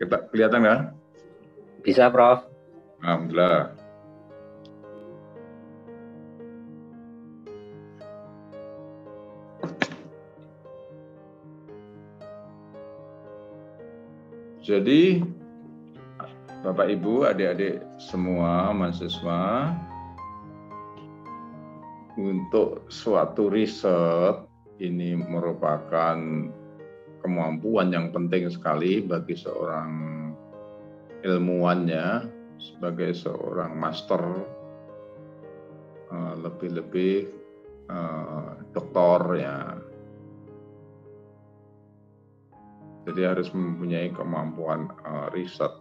Kita kelihatan kan? Bisa, Prof. Alhamdulillah. Jadi, Bapak Ibu, adik-adik semua mahasiswa, untuk suatu riset ini merupakan kemampuan yang penting sekali bagi seorang ilmuwannya, sebagai seorang master, lebih-lebih doktor ya. Jadi harus mempunyai kemampuan riset.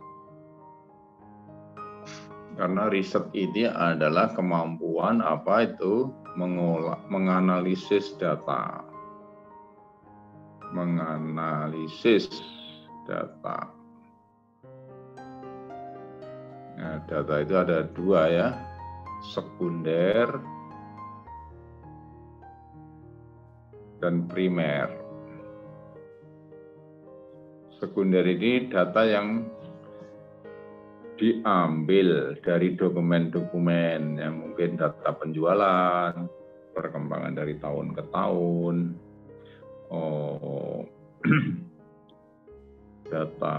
Karena riset ini adalah kemampuan apa itu menganalisis data. Menganalisis data. Nah, data itu ada dua ya, sekunder dan primer. Sekunder ini data yang diambil dari dokumen-dokumen yang mungkin data penjualan, perkembangan dari tahun ke tahun, data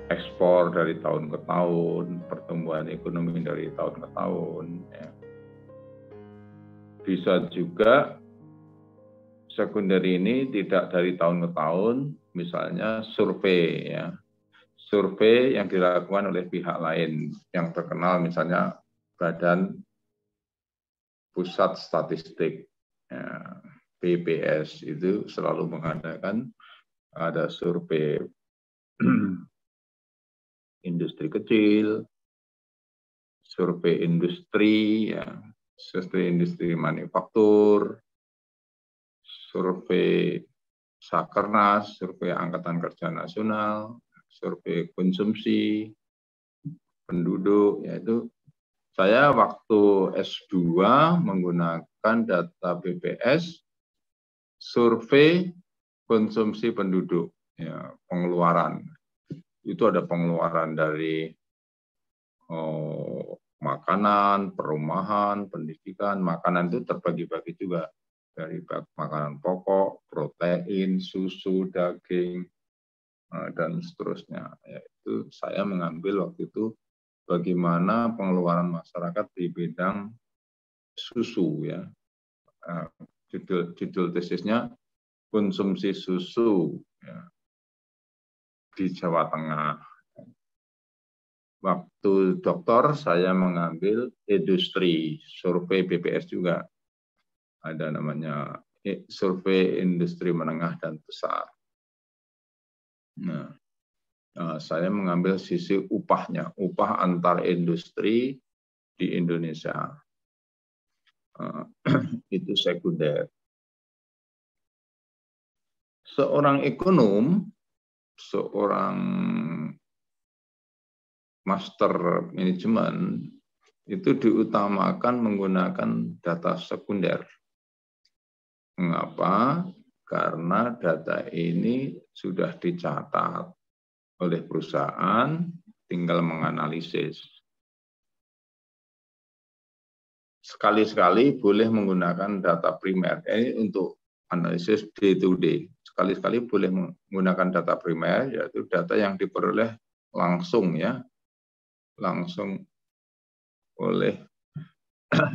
ekspor dari tahun ke tahun, pertumbuhan ekonomi dari tahun ke tahun. Ya. Bisa juga sekunder ini tidak dari tahun ke tahun, misalnya survei ya. Survei yang dilakukan oleh pihak lain yang terkenal, misalnya Badan Pusat Statistik ya, BPS itu selalu mengadakan ada survei industri kecil, survei industri ya, survei industri manufaktur, survei Sakernas, survei Angkatan Kerja Nasional, survei konsumsi penduduk, yaitu saya waktu S2 menggunakan data BPS survei konsumsi penduduk, ya, pengeluaran. Itu ada pengeluaran dari makanan, perumahan, pendidikan. Makanan itu terbagi-bagi juga dari makanan pokok, protein, susu, daging, dan seterusnya. Yaitu saya mengambil waktu itu bagaimana pengeluaran masyarakat di bidang susu ya. Judul tesisnya konsumsi susu ya, di Jawa Tengah. Waktu doktor saya mengambil industri, survei BPS juga. Ada namanya survei industri menengah dan besar. Nah, saya mengambil sisi upahnya, upah antar industri di Indonesia. Itu sekunder. Seorang ekonom, seorang master manajemen itu diutamakan menggunakan data sekunder. Mengapa? Karena data ini sudah dicatat oleh perusahaan, tinggal menganalisis. Sekali-sekali boleh menggunakan data primer. Ini untuk analisis day to day. Sekali-sekali boleh menggunakan data primer, yaitu data yang diperoleh langsung ya, langsung oleh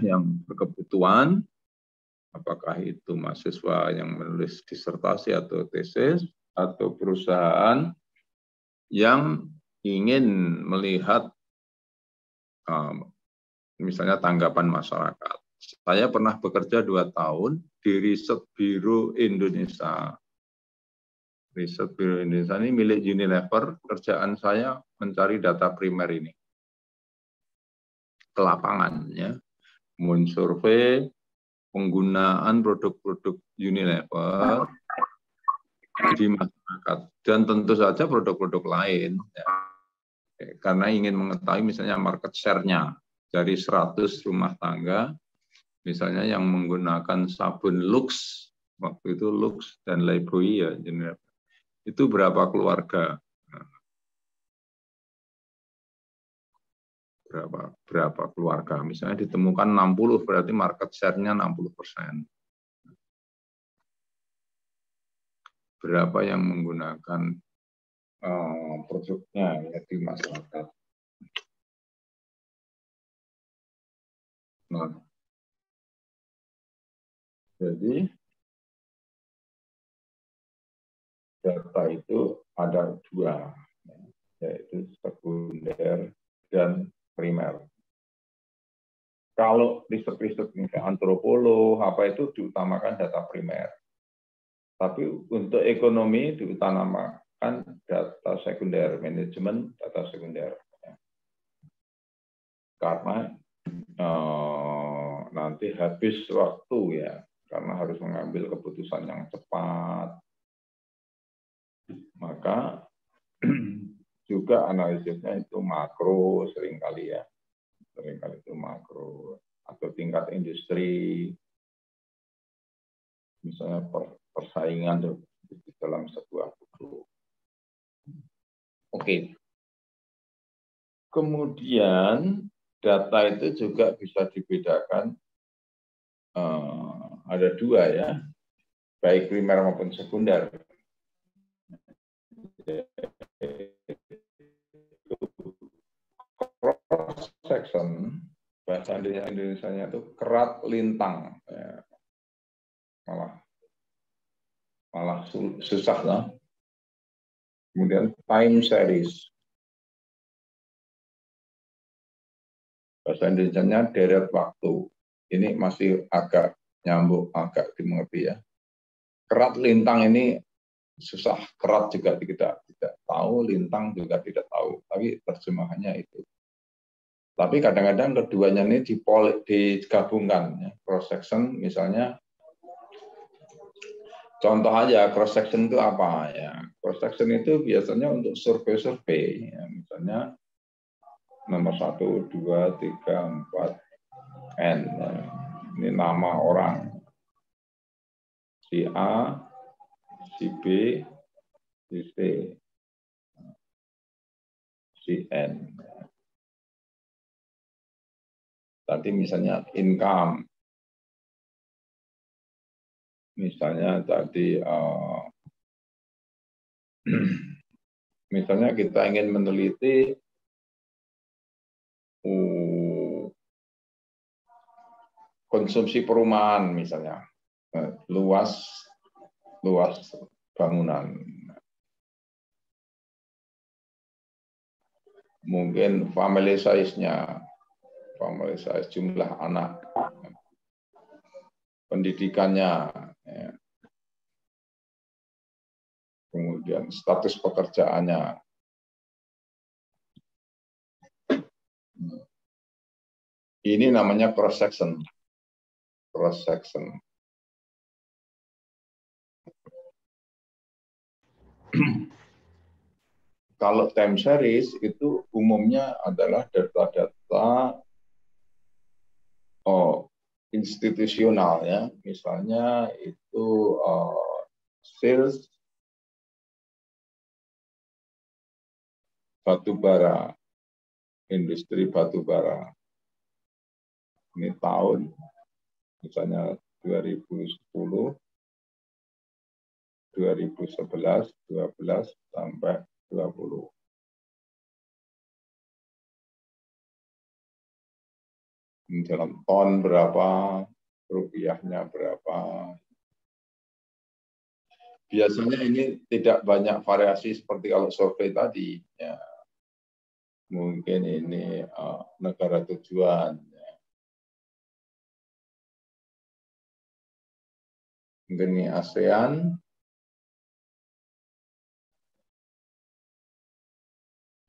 yang berkebutuhan, apakah itu mahasiswa yang menulis disertasi atau tesis, atau perusahaan yang ingin melihat misalnya tanggapan masyarakat. Saya pernah bekerja 2 tahun di Riset Biro Indonesia. Riset Biro Indonesia ini milik Unilever. Kerjaan saya mencari data primer ini ke lapangan ya, mensurvei penggunaan produk-produk Unilever di masyarakat dan tentu saja produk-produk lain ya. Karena ingin mengetahui misalnya market share-nya dari 100 rumah tangga misalnya yang menggunakan sabun Lux, waktu itu Lux dan Lifebuoy ya, itu berapa keluarga. berapa keluarga. Misalnya ditemukan 60, berarti market share-nya 60%. Berapa yang menggunakan produknya ya, di masyarakat. Nah, jadi data itu ada dua, yaitu sekunder dan primer. Kalau riset-riset antropolog apa itu diutamakan data primer. Tapi untuk ekonomi diutamakan data sekunder, manajemen data sekunder. Karena nanti habis waktu ya, karena harus mengambil keputusan yang cepat. Maka juga analisisnya itu makro seringkali ya. Seringkali itu makro atau tingkat industri. Misalnya persaingan di dalam sebuah produk. Oke. Kemudian data itu juga bisa dibedakan, ada dua ya, baik primer maupun sekunder. Cross section, bahasa Indonesia-nya itu kerat lintang, ya. malah susah lah. Kemudian time series, bahasa Indonesia-nya deret waktu. Ini masih agak nyambung, agak dimengerti ya. Kerat lintang ini susah, kerat juga tidak tahu, lintang juga tidak tahu, tapi terjemahannya itu. Tapi kadang-kadang keduanya ini digabungkan, ya. Cross section misalnya, contoh aja cross section itu apa ya? Cross section itu biasanya untuk survei-survei, ya. Misalnya nomor 1, 2, 3, 4, N. Ya. Ini nama orang, si A, si B, si C, si N. Tadi misalnya income, misalnya tadi misalnya kita ingin meneliti konsumsi perumahan, misalnya luas bangunan, mungkin family size-nya, jumlah anak, pendidikannya, ya. Kemudian status pekerjaannya. Ini namanya cross section. Cross section. Kalau time series itu umumnya adalah data-data institusional ya, misalnya itu sales batubara, industri batubara. Ini tahun misalnya 2010, 2011, 12 sampai 20. Dalam ton berapa, rupiahnya berapa. Biasanya ini tidak banyak variasi seperti kalau survei tadi. Ya. Mungkin ini negara tujuan. Ya. Mungkin ini ASEAN,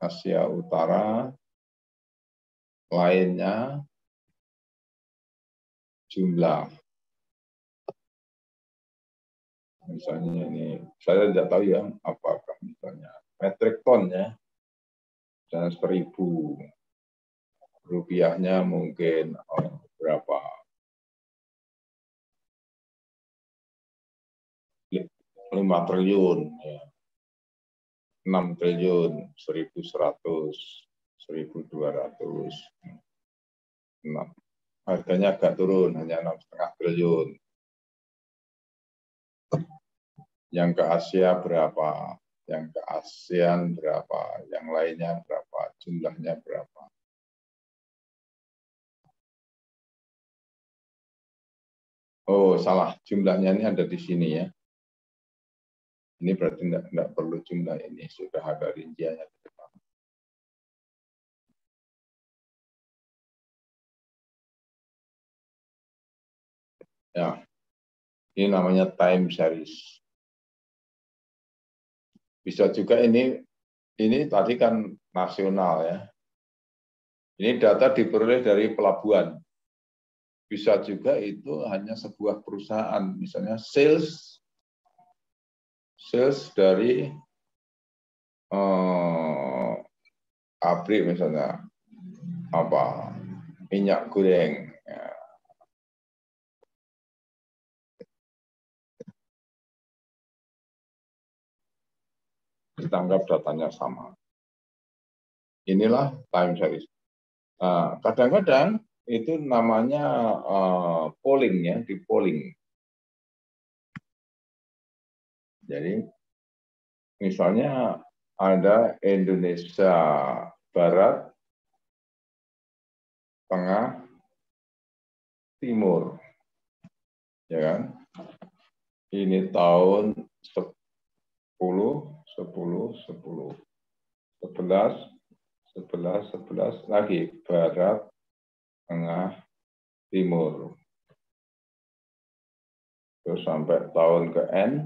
Asia Utara, lainnya, jumlah. Misalnya ini, saya tidak tahu ya apakah misalnya metrik ton ya, misalnya 1.000, rupiahnya mungkin berapa? 5 triliun, ya. 6 triliun, 1.100, 1.200. Harganya agak turun, hanya 6,5 triliun. Yang ke Asia berapa? Yang ke ASEAN berapa? Yang lainnya berapa? Jumlahnya berapa? Oh, salah. Jumlahnya ini ada di sini ya. Ini berarti tidak perlu jumlah ini. Sudah ada rinciannya di depan. Ya, ini namanya time series. Bisa juga ini tadi kan nasional ya. Ini data diperoleh dari pelabuhan. Bisa juga itu hanya sebuah perusahaan, misalnya sales dari pabrik misalnya minyak goreng. Ya. Kita anggap datanya sama. Inilah time series. Nah, kadang-kadang itu namanya polling ya, di polling. Jadi misalnya ada Indonesia Barat, Tengah, Timur, ya kan? Ini tahun 10, 11 lagi Barat, Tengah, Timur. Terus sampai tahun ke N,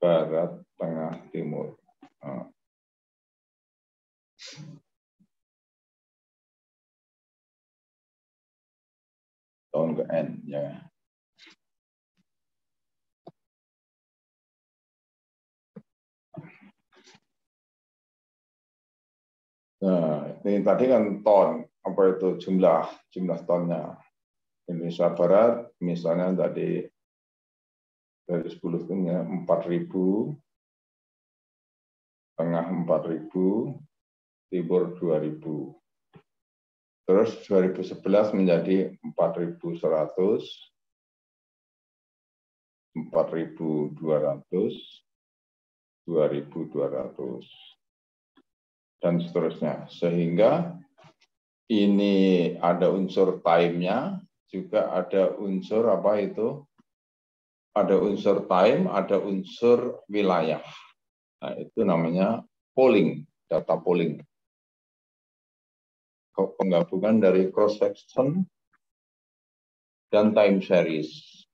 Barat, Tengah, Timur. Nah. Tahun ke N, ya. Nah, ini tadi kan ton, apa itu jumlah tonnya. Indonesia Barat, misalnya tadi dari 10 tonnya 4.000, Tengah 4.000, Timur 2.000. Terus 2011 menjadi 4.100, 4.200, 2.200, dan seterusnya. Sehingga ini ada unsur time-nya, juga ada unsur apa itu? Ada unsur time, ada unsur wilayah. Nah, itu namanya polling, data polling. Penggabungan dari cross section dan time series.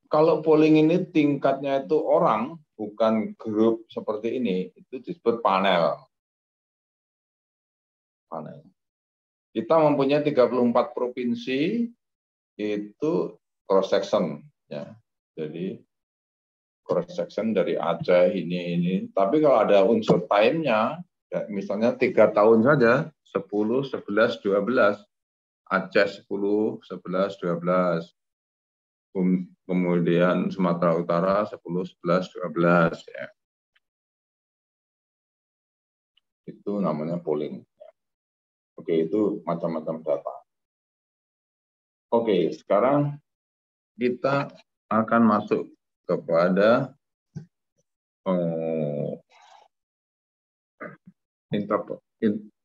Kalau polling ini tingkatnya itu orang, bukan grup seperti ini, itu disebut panel. Kita mempunyai 34 provinsi, itu cross section. Ya. Jadi cross section dari Aceh ini. Tapi kalau ada unsur time-nya, ya, misalnya 3 tahun saja, 10, 11, 12. Aceh 10, 11, 12. Kemudian Sumatera Utara 10, 11, 12. Ya. Itu namanya polling. Oke, itu macam-macam data. Oke, sekarang kita akan masuk kepada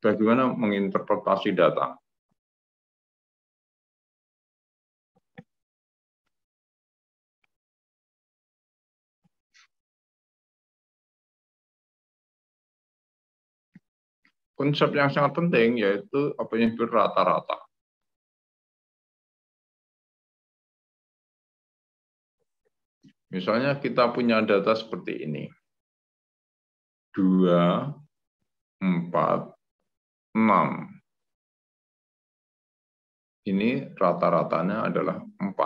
bagaimana menginterpretasi data. Konsep yang sangat penting yaitu apa yang disebut rata-rata. Misalnya kita punya data seperti ini. 2, 4, 6. Ini rata-ratanya adalah 4.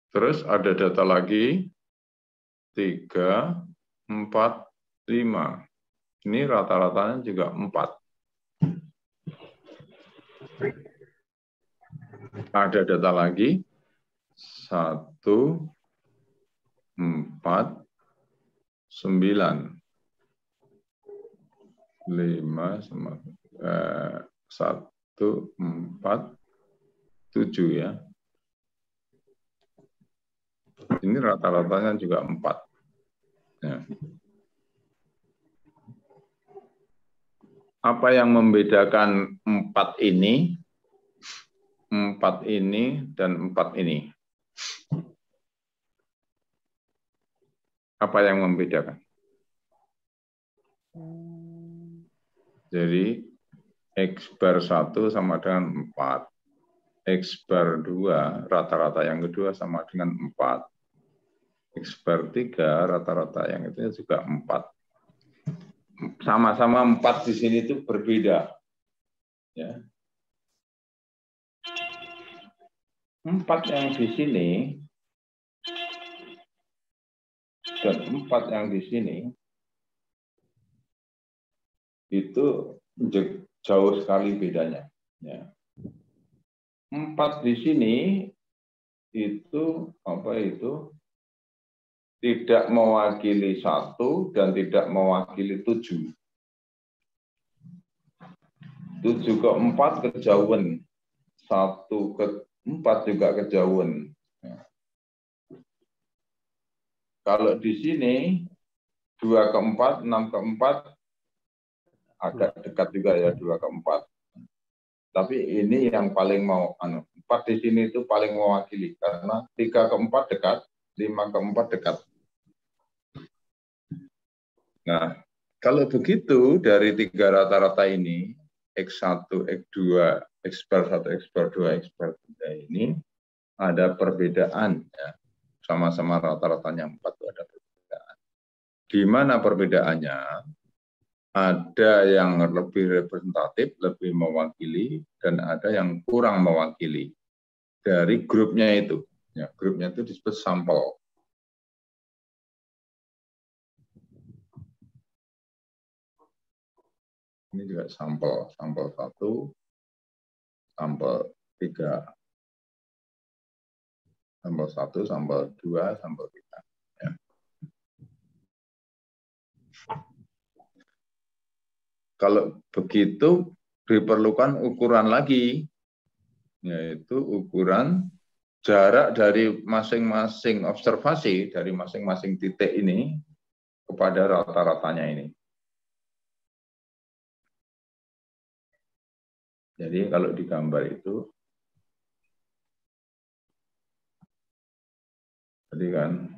Terus ada data lagi 3, 4, 5. Ini rata-ratanya juga 4. Ada data lagi 1, 4, 9. 5 sama 1, 4, 7 ya. Ini rata-ratanya juga 4. Ya. Apa yang membedakan 4 ini dan 4 ini? Apa yang membedakan? Jadi X bar 1 sama dengan 4. X bar 2 rata-rata yang kedua sama dengan 4. X bar 3 rata-rata yang itu juga 4. Sama-sama 4 di sini itu berbeda. Ya. 4 yang di sini dan 4 yang di sini itu jauh sekali bedanya. Ya. 4 di sini itu tidak mewakili 1 dan tidak mewakili 7. 7 ke 4 kejauhan. 1 ke 4 juga kejauhan. Ya. Kalau di sini 2 ke 4, 6 ke 4 agak dekat juga ya 2 ke 4. Tapi ini yang paling 4 di sini itu paling mewakili karena 3 ke 4 dekat, 5 ke 4 dekat. Nah, kalau begitu dari 3 rata-rata ini X1, X2, X bar 1, X bar 2, X bar 3 ini ada perbedaan ya. Sama-sama rata-ratanya 4 itu ada perbedaan. Di mana perbedaannya? Ada yang lebih representatif, lebih mewakili, dan ada yang kurang mewakili dari grupnya itu. Ya, grupnya itu disebut sampel. Ini juga sampel, sampel 1, sampel 3, sampel 1, sampel 2, sampel 3. Ya. Kalau begitu diperlukan ukuran lagi, yaitu ukuran jarak dari masing-masing observasi, dari masing-masing titik ini kepada rata-ratanya ini. Jadi kalau di gambar itu, tadi kan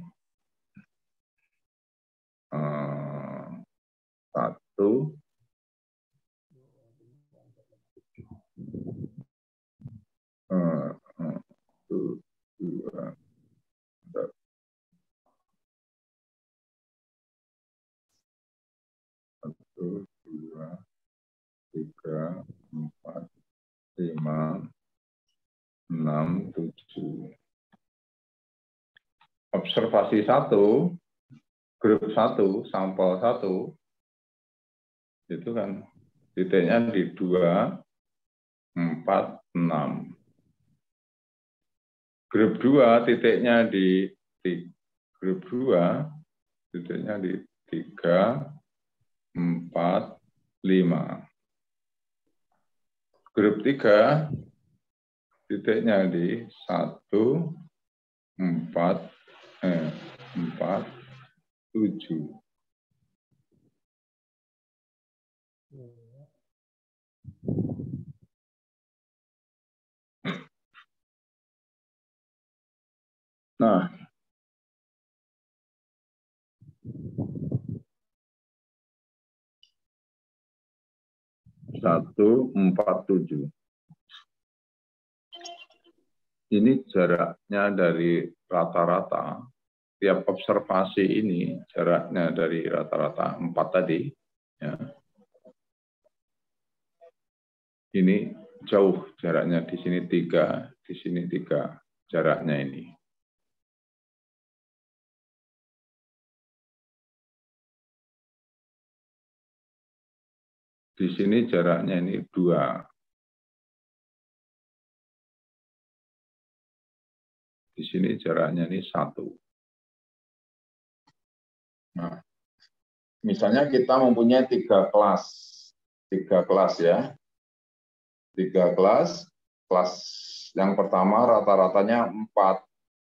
1, 2, 1, 2, 3, 4, 5, 6, 7. Observasi 1, grup 1, sampel 1, itu kan titiknya di 2, 4, 6. Grup 2 titiknya di grup 2 titiknya di 3, 4, 5. Grup 3 titiknya di 1, 4, 7. Nah, 1, 4, 7. Ini jaraknya dari rata-rata. Tiap observasi ini jaraknya dari rata-rata 4 tadi. Ya. Ini jauh jaraknya, di sini 3, di sini 3 jaraknya ini. Di sini jaraknya ini 2. Di sini jaraknya ini 1. Nah, misalnya kita mempunyai tiga kelas ya, kelas yang pertama rata-ratanya 4,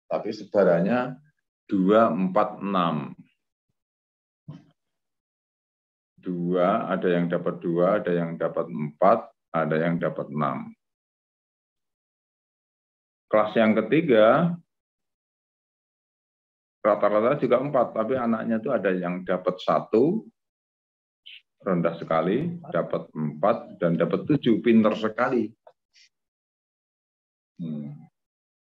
tapi saudaranya 2, 4, 6. 2, ada yang dapat 2, ada yang dapat 4, ada yang dapat 6. Kelas yang ketiga, rata-rata juga 4, tapi anaknya itu ada yang dapat 1, rendah sekali, dapat 4, dan dapat 7, pinter sekali.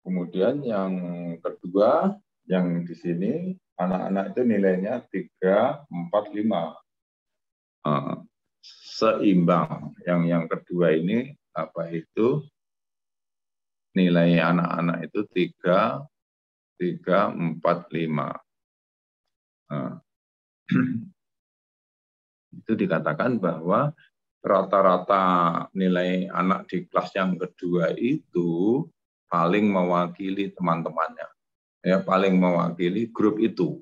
Kemudian yang kedua, yang di sini, anak-anak itu nilainya 3, 4, 5. Seimbang. Yang kedua ini, apa itu, nilai anak-anak itu 3, 4, 5. Itu dikatakan bahwa rata-rata nilai anak di kelas yang kedua itu paling mewakili teman-temannya, ya, paling mewakili grup itu.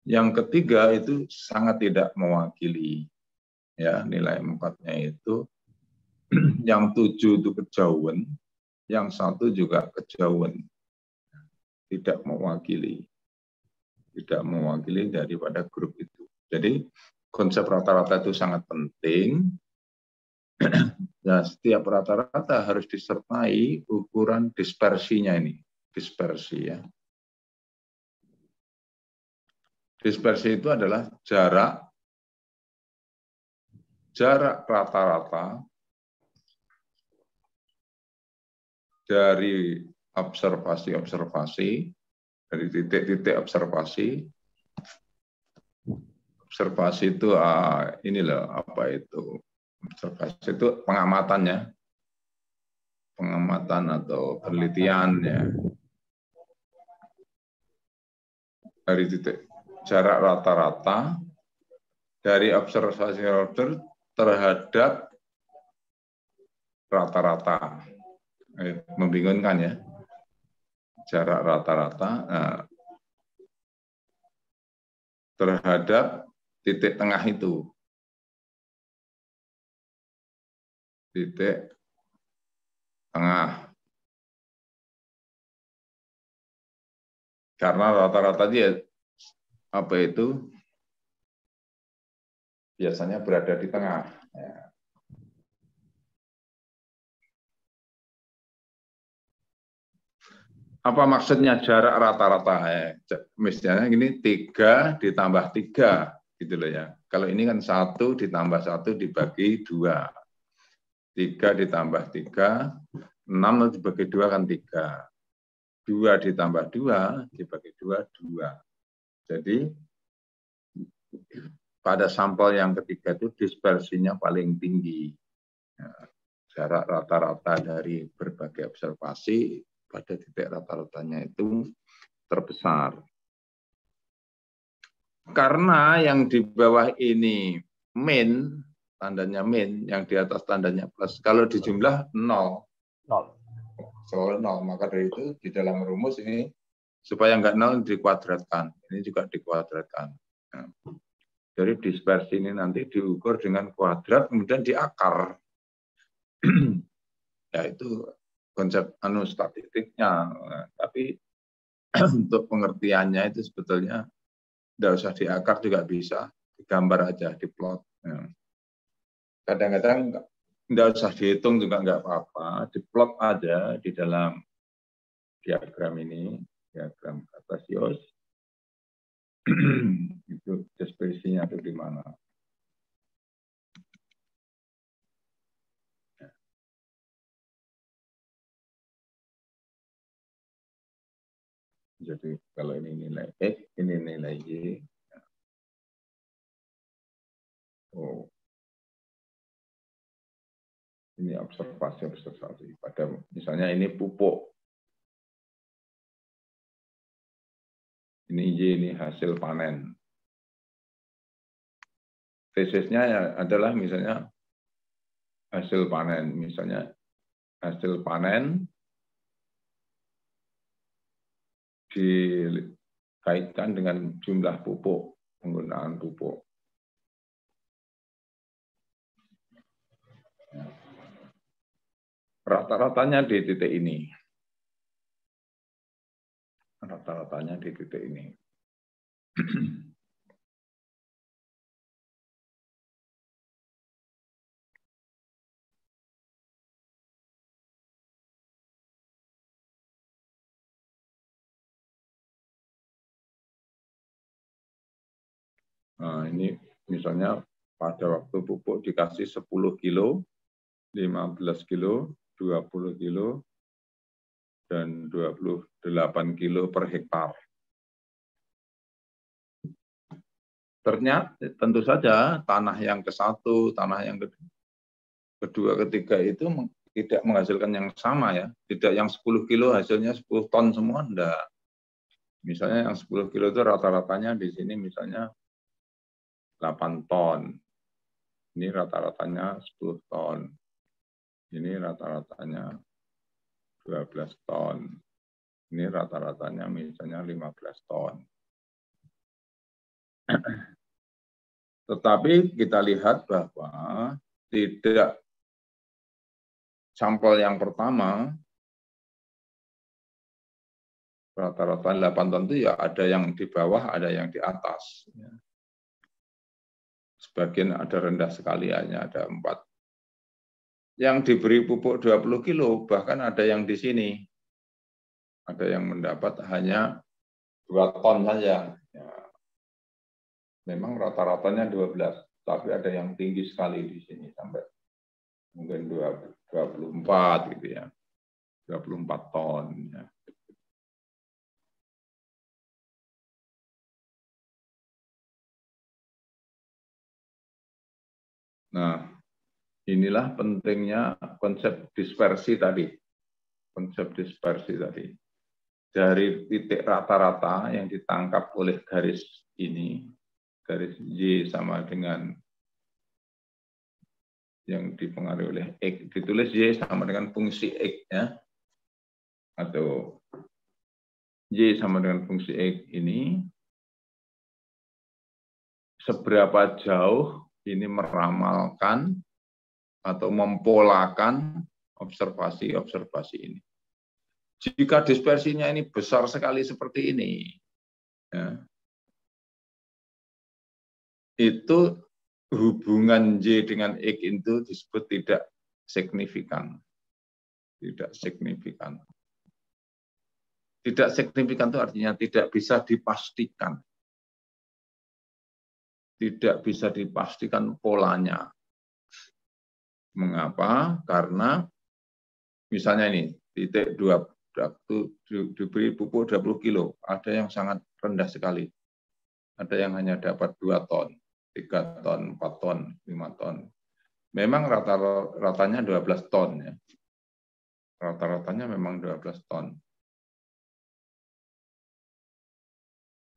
Yang ketiga itu sangat tidak mewakili, ya, nilai 4-nya itu. Yang 7 itu kejauhan, yang 1 juga kejauhan, tidak mewakili daripada grup itu. Jadi konsep rata-rata itu sangat penting. Ya, setiap rata-rata harus disertai ukuran dispersinya ini, dispersi ya. Dispersi itu adalah jarak rata-rata dari observasi, dari titik-titik observasi. Observasi itu ini loh, apa itu? Observasi itu pengamatannya, pengamatan atau penelitian ya. Dari titik jarak rata-rata dari observasi order terhadap rata-rata. Membingungkan ya. Jarak rata-rata terhadap titik tengah itu. Titik tengah. Karena rata-rata dia apa itu biasanya berada di tengah. Ya. Apa maksudnya jarak rata-rata? Misalnya ini 3 ditambah 3 gitu loh ya. Kalau ini kan 1 ditambah 1 dibagi 2. 3 ditambah 3, 6 dibagi 2 kan 3. 2 ditambah 2 dibagi 2, 2. Jadi pada sampel yang ketiga itu dispersinya paling tinggi. Jarak rata-rata dari berbagai observasi pada titik rata-ratanya itu terbesar. Karena yang di bawah ini min, tandanya min, yang di atas tandanya plus. Kalau dijumlah 0. Soal 0, maka dari itu di dalam rumus ini supaya nggak 0 dikuadratkan. Ini juga dikuadratkan. Nah, jadi dispersi ini nanti diukur dengan kuadrat, kemudian diakar. Ya itu konsep statistiknya. Nah, tapi untuk pengertiannya itu sebetulnya tidak usah diakar juga bisa, digambar aja, diplot. Kadang-kadang tidak usah dihitung juga nggak apa-apa, diplot aja di dalam diagram ini, diagram Cartesius. Itu dispersinya itu di mana. Jadi kalau ini nilai X, ini nilai Y. Oh. Ini observasi. Pada misalnya ini pupuk. Ini Y, ini hasil panen. Tesisnya adalah misalnya hasil panen. Misalnya hasil panen kaitkan dengan jumlah pupuk, penggunaan pupuk. Rata-ratanya di titik ini. Rata-ratanya di titik ini. Nah, ini misalnya pada waktu pupuk dikasih 10 kilo, 15 kilo, 20 kilo, dan 28 kilo per hektar. Ternyata tentu saja tanah yang ke-1, tanah yang kedua, ketiga itu tidak menghasilkan yang sama ya. Tidak yang 10 kilo hasilnya 10 ton semua, enggak. Misalnya yang 10 kilo itu rata-ratanya di sini misalnya 8 ton. Ini rata-ratanya 10 ton. Ini rata-ratanya 12 ton. Ini rata-ratanya misalnya 15 ton. Tetapi kita lihat bahwa tidak sampel yang pertama, rata-rata 8 ton itu ya ada yang di bawah, ada yang di atas. Sebagian ada rendah sekali, hanya ada 4. Yang diberi pupuk 20 kilo, bahkan ada yang di sini. Ada yang mendapat hanya 2 ton saja. Ya. Memang rata-ratanya 12, tapi ada yang tinggi sekali di sini, sampai mungkin 24 gitu ya. 24 ton. Ya. Nah, inilah pentingnya konsep dispersi tadi. Konsep dispersi tadi. Dari titik rata-rata yang ditangkap oleh garis ini, garis Y sama dengan yang dipengaruhi oleh X, ditulis Y sama dengan fungsi X ya. Atau Y sama dengan fungsi X ini, seberapa jauh ini meramalkan atau mempolakan observasi-observasi ini. Jika dispersinya ini besar sekali seperti ini, ya, itu hubungan Y dengan X itu disebut tidak signifikan. Tidak signifikan. Tidak signifikan itu artinya tidak bisa dipastikan. Tidak bisa dipastikan polanya. Mengapa? Karena misalnya ini, titik 2, diberi pupuk 20 kilo, ada yang sangat rendah sekali. Ada yang hanya dapat 2 ton, 3 ton, 4 ton, 5 ton. Memang rata-ratanya 12 ton. Ya. Rata-ratanya memang 12 ton.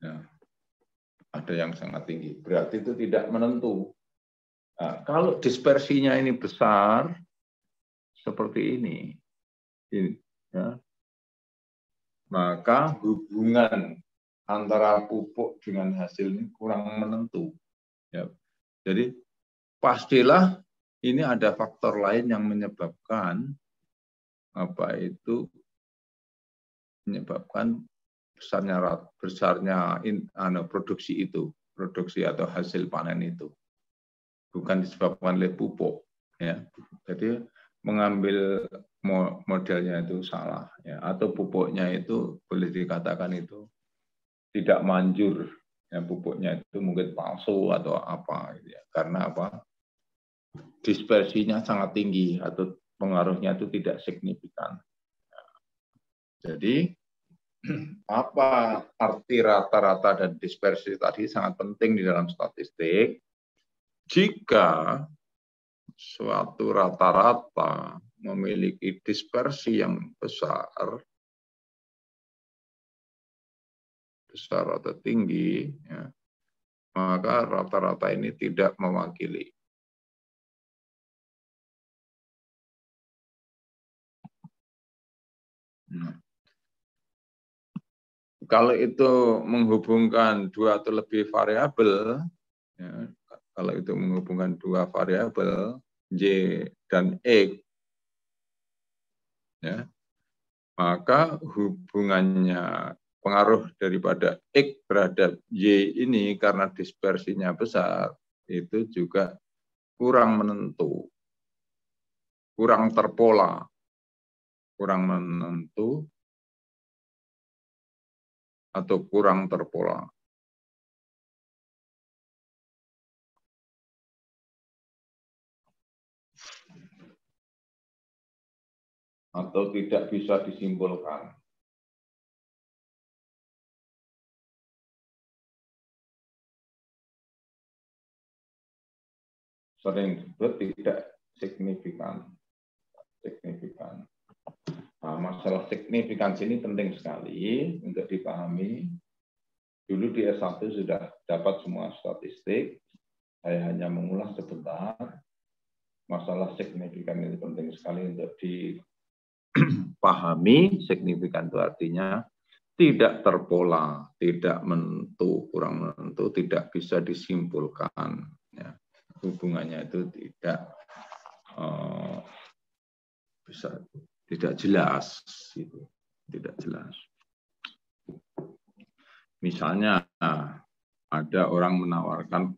Ya. Ada yang sangat tinggi. Berarti itu tidak menentu. Nah, kalau dispersinya ini besar, seperti ini ya, maka hubungan antara pupuk dengan hasil ini kurang menentu. Ya. Jadi pastilah ini ada faktor lain yang menyebabkan besarnya produksi atau hasil panen itu, bukan disebabkan oleh pupuk. Ya. Jadi mengambil modelnya itu salah, ya. Atau pupuknya itu boleh dikatakan itu tidak manjur, ya, pupuknya itu mungkin palsu atau apa, gitu ya. Karena apa? Dispersinya sangat tinggi atau pengaruhnya itu tidak signifikan. Jadi apa arti rata-rata dan dispersi tadi sangat penting di dalam statistik. Jika suatu rata-rata memiliki dispersi yang besar atau tinggi, ya, maka rata-rata ini tidak mewakili. Kalau itu menghubungkan dua atau lebih variabel, ya, kalau itu menghubungkan dua variabel Y dan X, ya, maka hubungannya pengaruh daripada X terhadap Y ini karena dispersinya besar, itu juga kurang menentu, kurang terpola, kurang menentu, atau kurang terpola. Atau tidak bisa disimpulkan. Sering disebut tidak signifikan. Nah, masalah signifikansi ini penting sekali untuk dipahami. Dulu di S1 sudah dapat semua statistik. Saya hanya mengulas sebentar. Masalah signifikan ini penting sekali untuk dipahami. Signifikan itu artinya tidak terpola, tidak menentu, kurang menentu, tidak bisa disimpulkan. Ya. Hubungannya itu tidak jelas, gitu. Tidak jelas. Misalnya ada orang menawarkan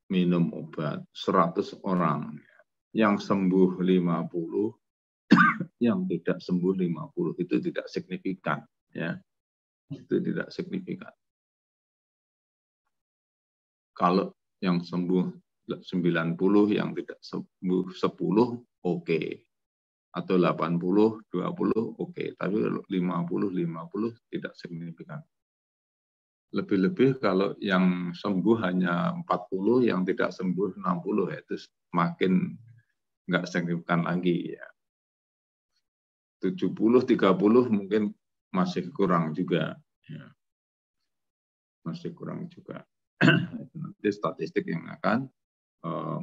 minum obat 100 orang, yang sembuh 50, yang tidak sembuh 50, itu tidak signifikan, ya. Itu tidak signifikan. Kalau yang sembuh 90, yang tidak sembuh 10, oke. Atau 80, 20, oke. Tapi 50 tidak signifikan. Lebih-lebih kalau yang sembuh hanya 40, yang tidak sembuh 60, itu semakin nggak signifikan lagi. Ya. 70, 30 mungkin masih kurang juga. Ya. Masih kurang juga. Nanti statistik yang akan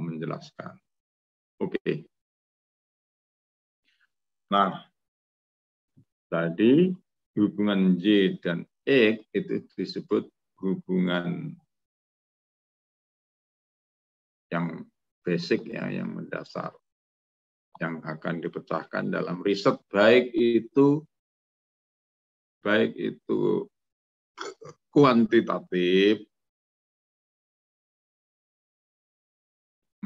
menjelaskan. Oke. Nah, tadi hubungan Y dan X itu disebut hubungan yang basic, ya, yang mendasar, yang akan dipecahkan dalam riset, baik itu kuantitatif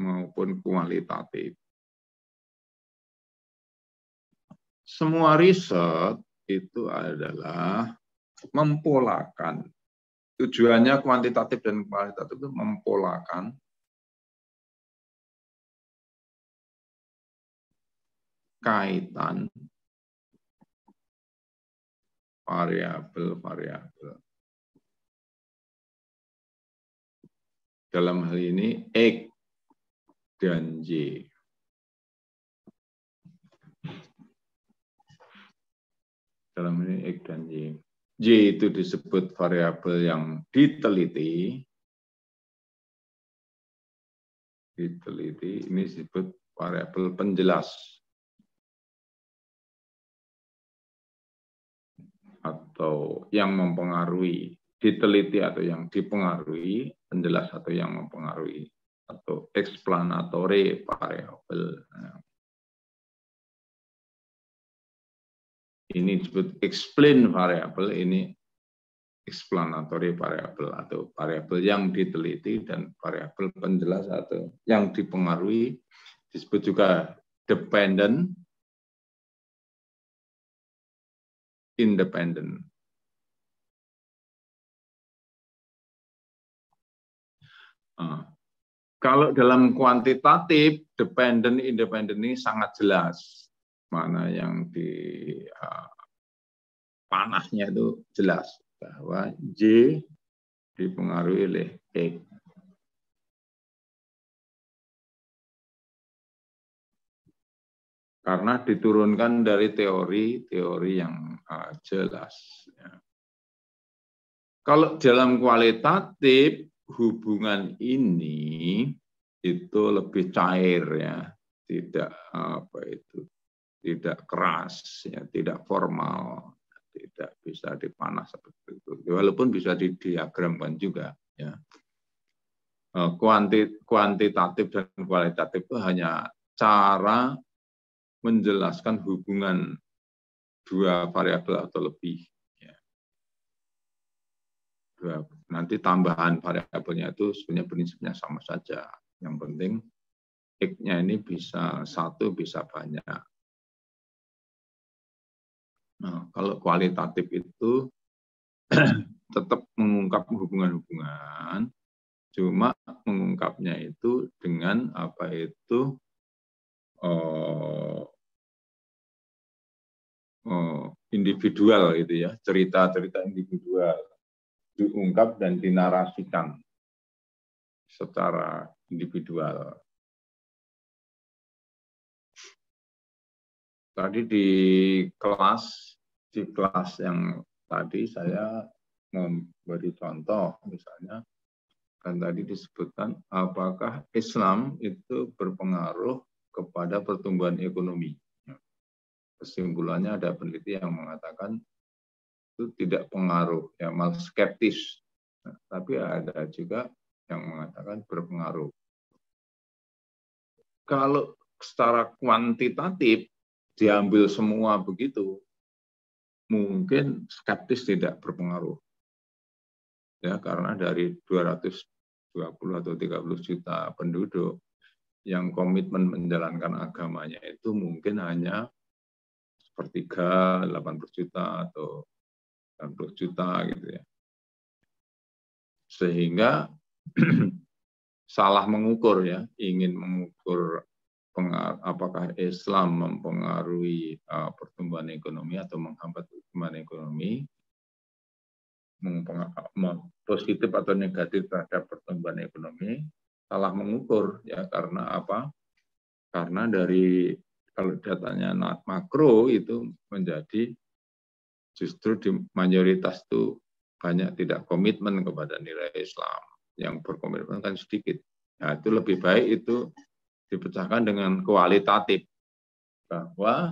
maupun kualitatif. Semua riset itu adalah mempolakan. Tujuannya kuantitatif dan kualitatif itu mempolakan kaitan variabel-variabel. Dalam hal ini X dan Y. Dalam ini X dan Y. Y itu disebut variabel yang diteliti. Diteliti, ini disebut variabel penjelas. Atau yang mempengaruhi. Diteliti atau yang dipengaruhi, penjelas atau yang mempengaruhi. Atau explanatory variable. Ini disebut explain variable, ini explanatory variable atau variabel yang diteliti, dan variabel penjelas atau yang dipengaruhi disebut juga dependent, independent. Kalau dalam kuantitatif, dependent, independent ini sangat jelas. Mana yang di panahnya itu jelas bahwa Y dipengaruhi oleh X. Karena diturunkan dari teori yang jelas. Kalau dalam kualitatif, hubungan ini itu lebih cair, ya, tidak tidak keras, ya, tidak formal, tidak bisa dipanah seperti itu. Walaupun bisa didiagramkan juga. Ya. Kuantitatif dan kualitatif itu hanya cara menjelaskan hubungan dua variabel atau lebih. Ya. Nanti tambahan variabelnya itu sebenarnya prinsipnya sama saja. Yang penting X-nya ini bisa satu, bisa banyak. Nah, kalau kualitatif itu tetap mengungkap hubungan-hubungan, cuma mengungkapnya itu dengan apa itu individual gitu ya, cerita-cerita individual diungkap dan dinarasikan secara individual. Tadi di kelas yang tadi saya memberi contoh misalnya, kan tadi disebutkan apakah Islam itu berpengaruh kepada pertumbuhan ekonomi. Kesimpulannya ada peneliti yang mengatakan itu tidak pengaruh, ya malah skeptis. Nah, tapi ada juga yang mengatakan berpengaruh. Kalau secara kuantitatif diambil semua begitu, mungkin skeptis tidak berpengaruh. Ya, karena dari 220 atau 30 juta penduduk yang komitmen menjalankan agamanya itu mungkin hanya sepertiga, 80 juta atau 90 juta gitu ya. Sehingga salah mengukur ya, ingin mengukur apakah Islam mempengaruhi pertumbuhan ekonomi atau menghambat pertumbuhan ekonomi, positif atau negatif terhadap pertumbuhan ekonomi, salah mengukur ya. Karena apa? Karena dari kalau datanya makro itu menjadi justru di mayoritas itu banyak tidak komitmen kepada nilai Islam, yang berkomitmen kan sedikit. Nah, itu lebih baik itu dipecahkan dengan kualitatif, bahwa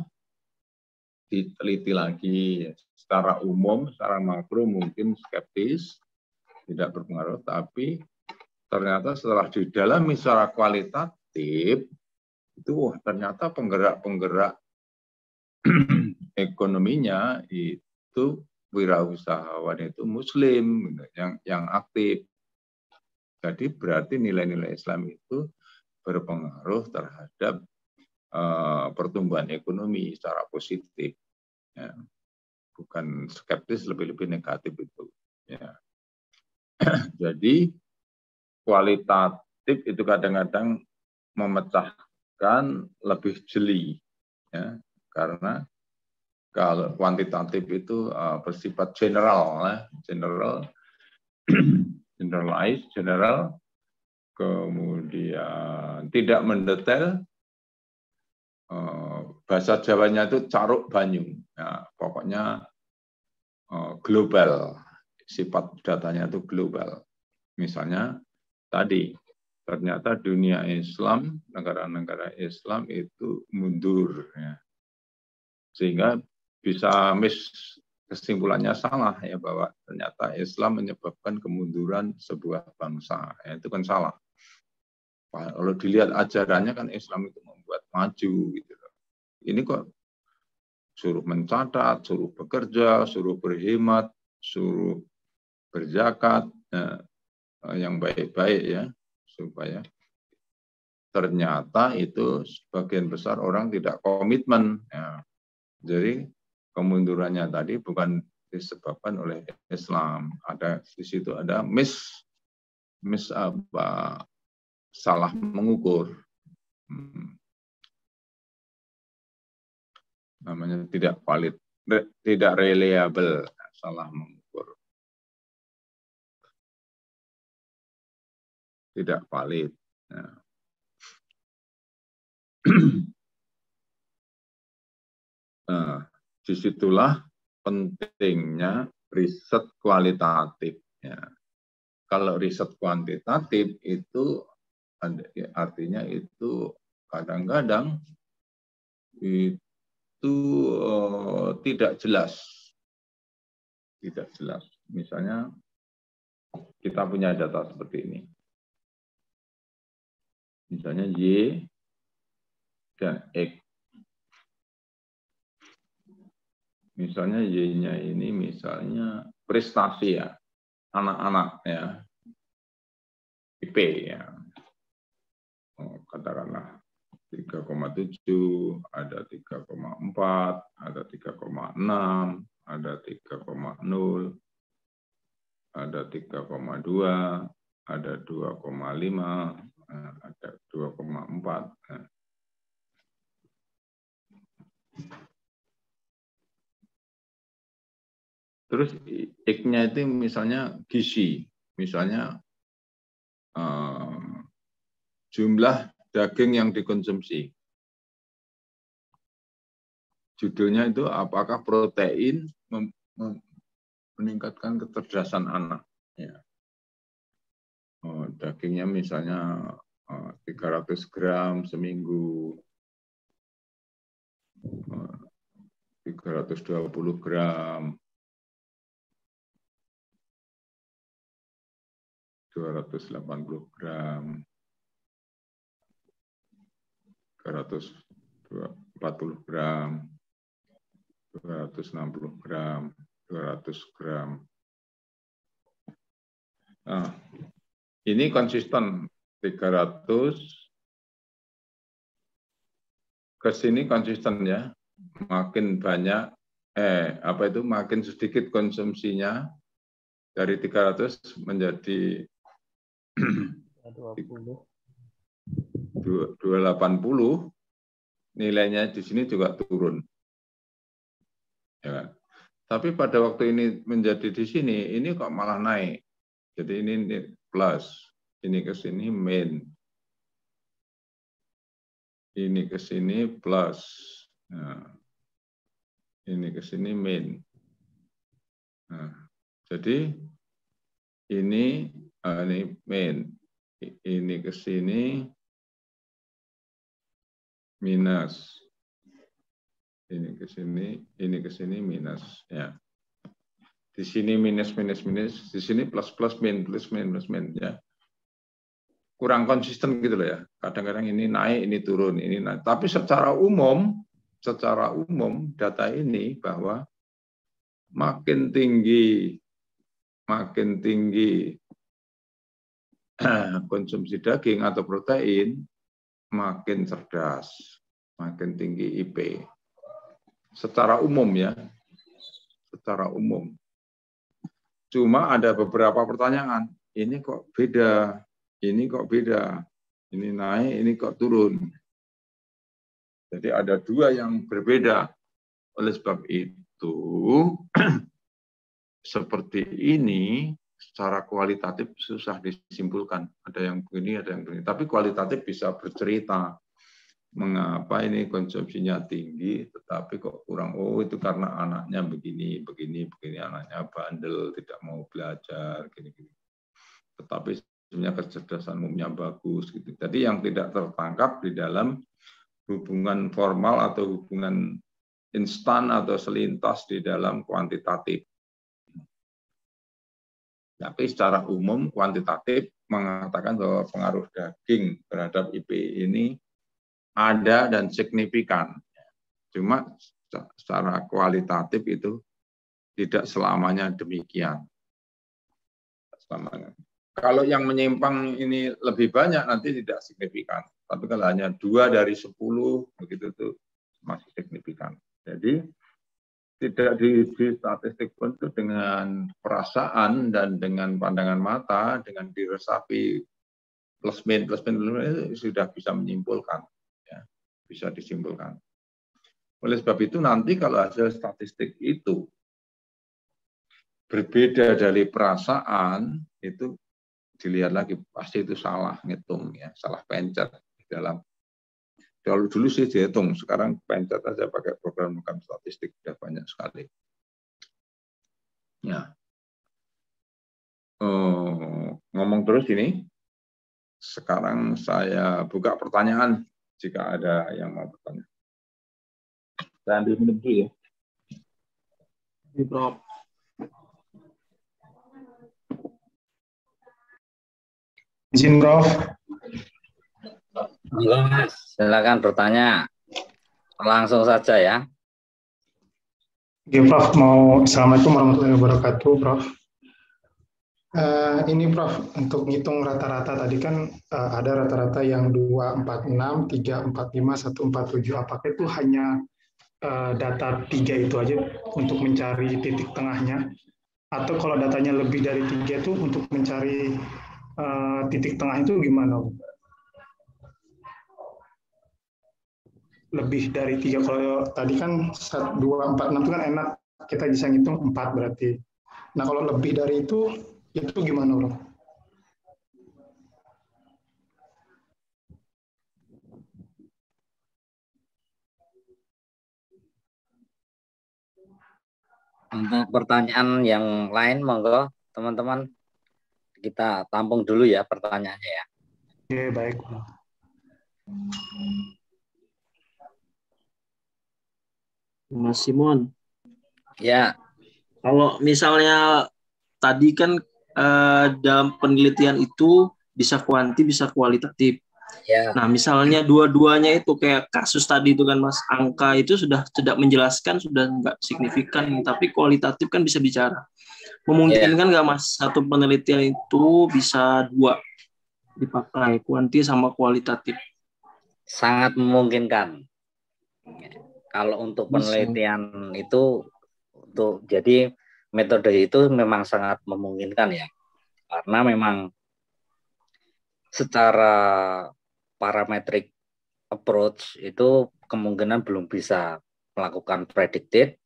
diteliti lagi secara umum, secara makro mungkin skeptis, tidak berpengaruh, tapi ternyata setelah didalami secara kualitatif, itu ternyata penggerak-penggerak ekonominya itu wirausahawan itu Muslim yang aktif. Jadi berarti nilai-nilai Islam itu berpengaruh terhadap pertumbuhan ekonomi secara positif. Ya. Bukan skeptis, lebih-lebih negatif itu. Ya. Jadi kualitatif itu kadang-kadang memecahkan lebih jeli, ya, karena kalau kuantitatif itu bersifat general, general, kemudian tidak mendetail, bahasa Jawanya itu caruk banyu, ya, pokoknya global, sifat datanya itu global. Misalnya tadi, ternyata dunia Islam, negara-negara Islam itu mundur, ya. Sehingga bisa kesimpulannya salah ya, bahwa ternyata Islam menyebabkan kemunduran sebuah bangsa. Ya, itu kan salah. Kalau dilihat ajarannya kan Islam itu membuat maju gitu. Ini kok suruh mencatat, suruh bekerja, suruh berhemat, suruh berzakat, ya, yang baik-baik ya, supaya ternyata itu sebagian besar orang tidak komitmen. Ya. Jadi kemundurannya tadi bukan disebabkan oleh Islam. Ada di situ ada salah mengukur. Namanya tidak valid, tidak reliable, salah mengukur. Tidak valid. Nah. Nah, disitulah pentingnya riset kualitatif. Ya. Kalau riset kuantitatif itu artinya itu kadang-kadang itu tidak jelas. Tidak jelas. Misalnya kita punya data seperti ini. Misalnya Y dan X. Misalnya Y-nya ini misalnya prestasi ya, anak-anak ya, IP ya, katakanlah 3,7, ada 3,4, ada 3,6, ada 3,0, ada 3,2, ada 2,5, ada 2,4. Terus X-nya itu misalnya gizi, misalnya jumlah daging yang dikonsumsi. Judulnya itu apakah protein meningkatkan kecerdasan anak. Ya. Dagingnya misalnya 300 gram seminggu, 320 gram, 280 gram, 340 gram, 260 gram, 200 gram. Nah, ini konsisten 300 ke sini konsisten ya. Makin banyak makin sedikit konsumsinya dari 300 menjadi 280, nilainya di sini juga turun. Ya. Tapi pada waktu ini menjadi di sini, ini kok malah naik. Jadi ini plus, ini ke sini min, ini ke sini plus, nah, ini ke sini min. Nah, jadi ini min, ini ke sini minus, ini ke sini minus, ya. Di sini minus minus minus, di sini plus plus min plus min plus min, ya. Kurang konsisten gitu loh ya. Kadang-kadang ini naik, ini turun, ini naik. Tapi secara umum data ini bahwa makin tinggi konsumsi daging atau protein, makin cerdas, makin tinggi IP. Secara umum ya, secara umum. Cuma ada beberapa pertanyaan, ini kok beda, ini naik, ini kok turun. Jadi ada dua yang berbeda. Oleh sebab itu, seperti ini, secara kualitatif susah disimpulkan. Ada yang begini, ada yang begini. Tapi kualitatif bisa bercerita. Mengapa ini konsumsinya tinggi, tetapi kok kurang. Oh, itu karena anaknya begini. Anaknya bandel, tidak mau belajar, gini. Tetapi sebenarnya kecerdasan umumnya bagus. Gitu. Jadi yang tidak tertangkap di dalam hubungan formal atau hubungan instan atau selintas di dalam kuantitatif. Tapi secara umum kuantitatif mengatakan bahwa pengaruh daging terhadap IP ini ada dan signifikan. Cuma secara kualitatif itu tidak selamanya demikian. Kalau yang menyimpang ini lebih banyak nanti tidak signifikan. Tapi kalau hanya 2 dari 10 begitu itu masih signifikan. Jadi tidak di statistik pun itu dengan perasaan dan dengan pandangan mata, dengan diresapi plus min sudah bisa menyimpulkan, ya, bisa disimpulkan. Oleh sebab itu nanti kalau hasil statistik itu berbeda dari perasaan, itu dilihat lagi pasti itu salah ngitung, ya, salah pencet di dalam. Kalau dulu sih dihitung, sekarang pencet aja pakai program statistik sudah banyak sekali. Ya. Ngomong terus ini. Sekarang saya buka pertanyaan jika ada yang mau bertanya. Saya ambil minum dulu ya. Ini Prof. Izin Prof. Halo Mas, silakan bertanya. Langsung saja ya. Oke Prof, Assalamualaikum warahmatullahi wabarakatuh Prof. Ini Prof, untuk ngitung rata-rata tadi kan ada rata-rata yang 246, 345, 147. Apakah itu hanya data 3 itu aja untuk mencari titik tengahnya? Atau kalau datanya lebih dari 3 itu untuk mencari titik tengah itu gimana? Lebih dari 3, kalau tadi kan 2, 4, 6 itu kan enak, kita bisa ngitung 4 berarti. Nah kalau lebih dari itu gimana Bro? Untuk pertanyaan yang lain, monggo teman-teman kita tampung dulu ya pertanyaannya ya. Oke, baik. Mas Simon. Ya. Kalau misalnya tadi kan dalam penelitian itu bisa kuanti, bisa kualitatif. Ya. Nah, misalnya dua-duanya itu kayak kasus tadi itu kan Mas, angka itu sudah tidak menjelaskan, sudah nggak signifikan, tapi kualitatif kan bisa bicara. Memungkinkan nggak Mas satu penelitian itu bisa dua dipakai, kuanti sama kualitatif? Sangat memungkinkan. Kalau untuk penelitian itu, jadi metode itu memang sangat memungkinkan ya, karena memang secara parametric approach itu kemungkinan belum bisa melakukan predicted,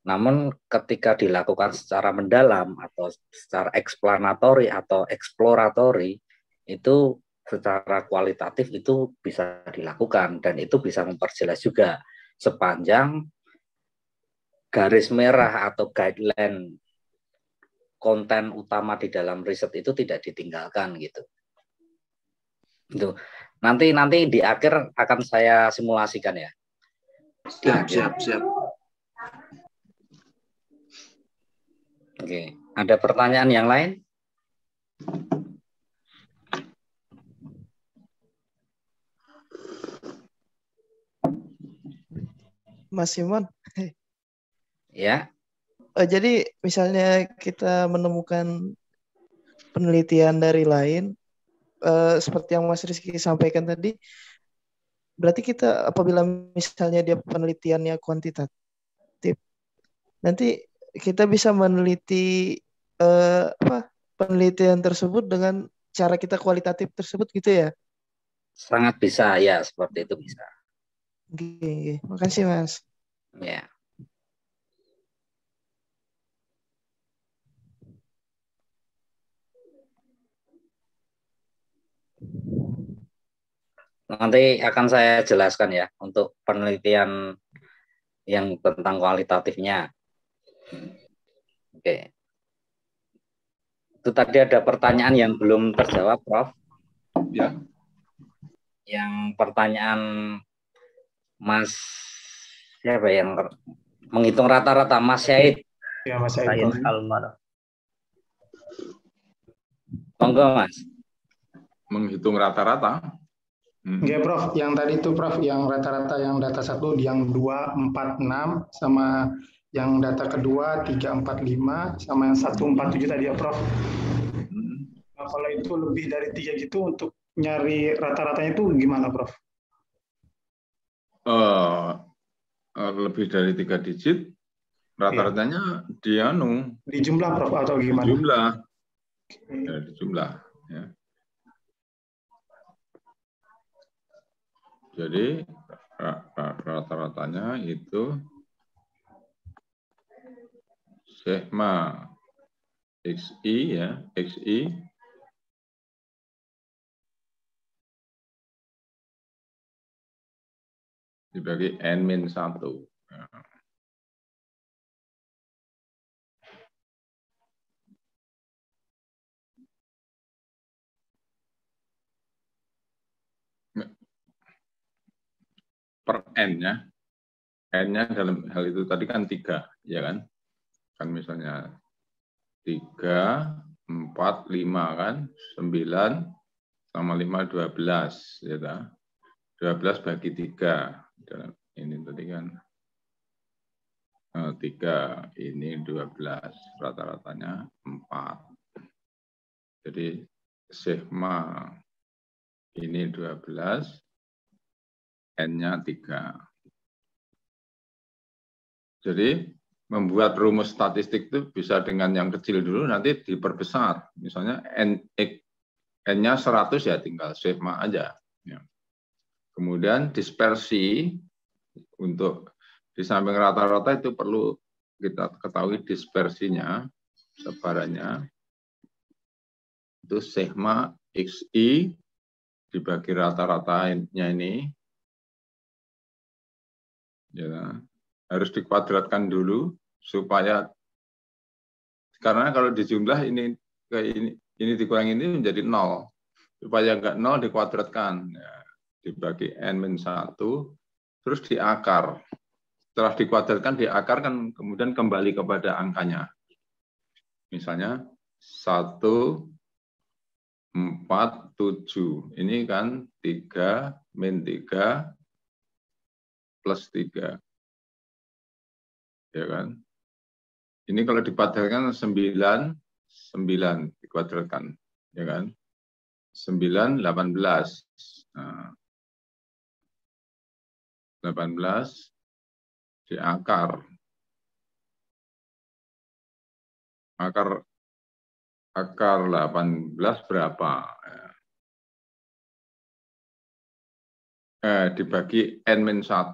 namun ketika dilakukan secara mendalam atau secara explanatory atau exploratory itu secara kualitatif itu bisa dilakukan, dan itu bisa memperjelas juga sepanjang garis merah atau guideline konten utama di dalam riset itu tidak ditinggalkan gitu. Itu nanti di akhir akan saya simulasikan ya. Siap. Oke, ada pertanyaan yang lain? Mas Simon. Ya. Jadi misalnya kita menemukan penelitian dari lain, seperti yang Mas Rizky sampaikan tadi, berarti kita apabila misalnya dia penelitiannya kuantitatif, nanti kita bisa meneliti penelitian tersebut dengan cara kita kualitatif tersebut gitu ya? Sangat bisa ya, seperti itu bisa. Oke. Makasih Mas. Ya. Nanti akan saya jelaskan ya untuk penelitian yang tentang kualitatifnya. Oke. Itu tadi ada pertanyaan yang belum terjawab, Prof. Ya. Yang pertanyaan Mas siapa yang menghitung rata-rata, Mas Syahid. Ya, Mas Syahid. Almar. Monggo, Mas. Menghitung rata-rata. Oke, Prof. Yang tadi itu, Prof, yang rata-rata yang data 1, yang 2, 4, 6, sama yang data kedua 3, 4, 5, sama yang 1, 4, 7 tadi ya, Prof. Nah, kalau itu lebih dari 3 gitu, untuk nyari rata-ratanya itu gimana, Prof? Lebih dari 3 digit, rata-ratanya di jumlah, Prof, atau gimana? Di jumlah. Ya, di jumlah. Ya. Jadi rata-ratanya itu sigma XI ya, XI dibagi N-1. Per N ya. N-nya dalam hal itu tadi kan 3, ya kan? Kan misalnya 3, 4, 5 kan, 9 sama 5, 12. Ya, 12 bagi 3. Ini tadi kan 3, ini 12, rata-ratanya 4. Jadi sigma ini 12, N-nya 3. Jadi membuat rumus statistik itu bisa dengan yang kecil dulu, nanti diperbesar. Misalnya N-nya 100 ya tinggal sigma aja. Ya. Kemudian dispersi, untuk di samping rata-rata itu perlu kita ketahui dispersinya, sebarannya. Itu sigma XI dibagi rata-ratanya ini. Ya. Harus dikuadratkan dulu supaya, karena kalau dijumlah ini dikurangi ini menjadi 0, supaya enggak 0 dikuadratkan, ya, dibagi n-1 terus diakar. Setelah dikuadratkan diakar kan kemudian kembali kepada angkanya. Misalnya 1, 4, 7. Ini kan 3 min 3 plus 3. Ya kan? Ini kalau dikuadratkan 9 dikuadratkan, ya kan? 9 18. Nah, 18 diakar. Akar 18 berapa? Dibagi n-1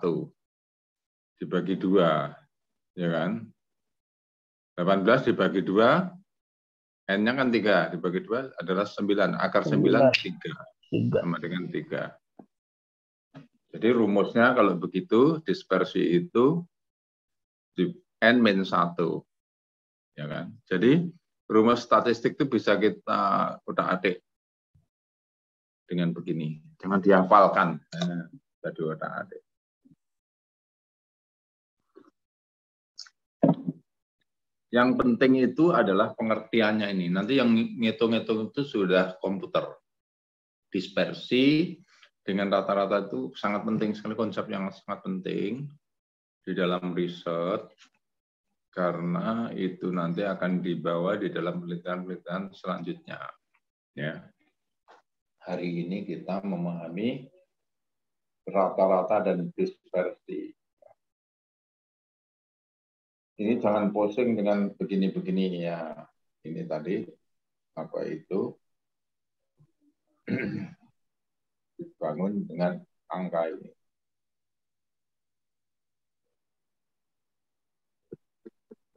dibagi 2. Ya kan? 18 dibagi 2, N-nya kan 3, dibagi 2 adalah 9. Akar 9, 3. Sama dengan 3. Jadi rumusnya kalau begitu, dispersi itu N-1. Ya kan? Jadi rumus statistik itu bisa kita utak-atik dengan begini. Jangan dihafalkan. Tadi utak-atik. Yang penting itu adalah pengertiannya ini. Nanti yang ngitung-ngitung itu sudah komputer. Dispersi dengan rata-rata itu sangat penting sekali, konsep yang sangat penting di dalam riset, karena itu nanti akan dibawa di dalam penelitian-penelitian selanjutnya. Ya. Hari ini kita memahami rata-rata dan dispersi. Ini jangan pusing dengan begini-begini ya. Ini tadi apa itu dibangun dengan angka ini.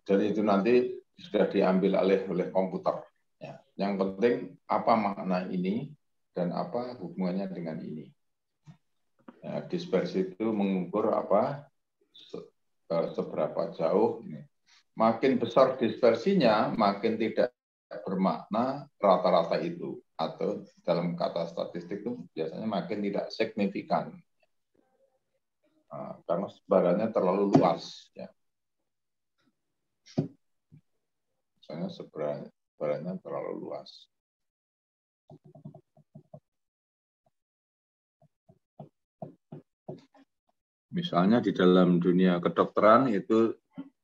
Jadi itu nanti sudah diambil alih oleh komputer. Ya. Yang penting apa makna ini dan apa hubungannya dengan ini. Ya, dispersi itu mengukur apa? Seberapa jauh. Makin besar dispersinya, makin tidak bermakna rata-rata itu. Atau dalam kata statistik itu biasanya makin tidak signifikan. Karena sebarannya terlalu luas. Ya. Misalnya sebarannya terlalu luas. Misalnya di dalam dunia kedokteran itu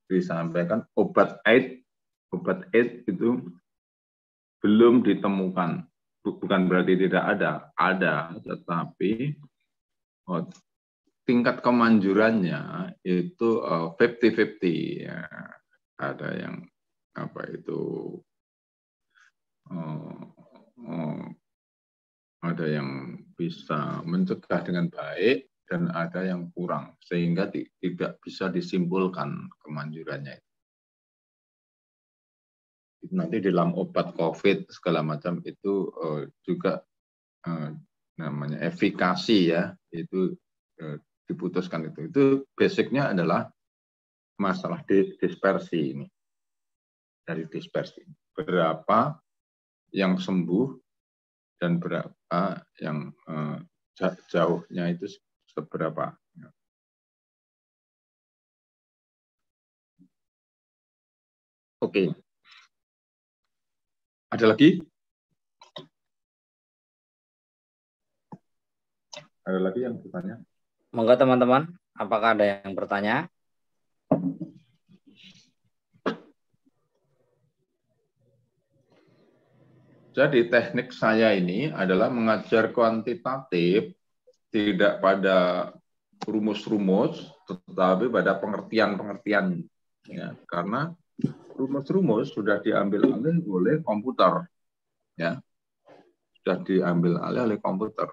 disampaikan obat AIDS itu belum ditemukan. Bukan berarti tidak ada, tetapi tingkat kemanjurannya itu 50-50. Ya. Ada yang apa itu ada yang bisa mencegah dengan baik dan ada yang kurang, sehingga tidak bisa disimpulkan kemanjurannya. Nanti dalam obat COVID segala macam itu juga namanya efikasi ya, itu diputuskan itu. Itu basicnya adalah masalah dispersi ini. Dari dispersi. Berapa yang sembuh dan berapa yang jauhnya itu seberapa. Oke. Ada lagi? Ada lagi yang bertanya? Monggo teman-teman, apakah ada yang bertanya? Jadi teknik saya ini adalah mengajar kuantitatif tidak pada rumus-rumus, tetapi pada pengertian-pengertian. Ya, karena rumus-rumus sudah diambil alih oleh komputer. Ya, sudah diambil alih oleh komputer.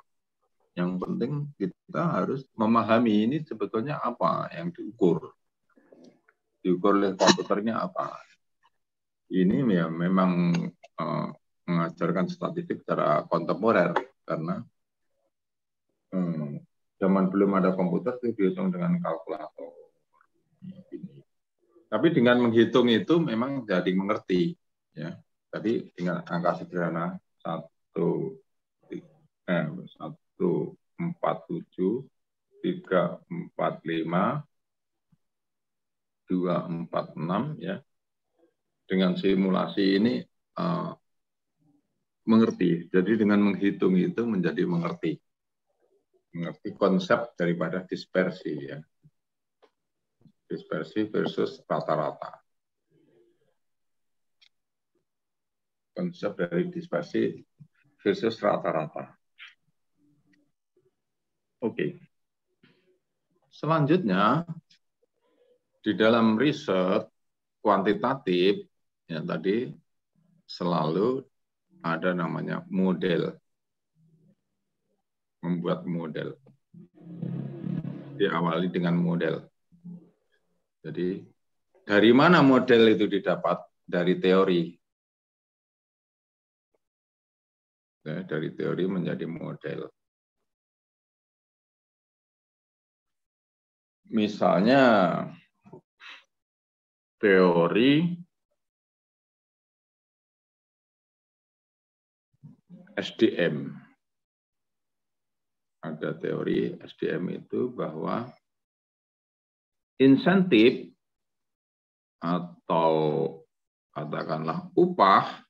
Yang penting kita harus memahami ini sebetulnya apa yang diukur. Diukur oleh komputernya apa. Ini ya memang mengajarkan statistik secara kontemporer karena zaman belum ada komputer itu dihitung dengan kalkulator. Tapi dengan menghitung itu memang jadi mengerti, ya. Tadi dengan angka sederhana 147, 345, 246, ya. Dengan simulasi ini mengerti. Jadi dengan menghitung itu menjadi mengerti konsep daripada dispersi, ya. Dispersi versus rata-rata. Konsep dari dispersi versus rata-rata. Oke. Selanjutnya di dalam riset kuantitatif ya tadi selalu ada namanya model. Membuat model. Diawali dengan model. Jadi, dari mana model itu didapat? Dari teori. Ya, dari teori menjadi model. Misalnya, teori SDM. Ada teori SDM itu bahwa insentif atau katakanlah upah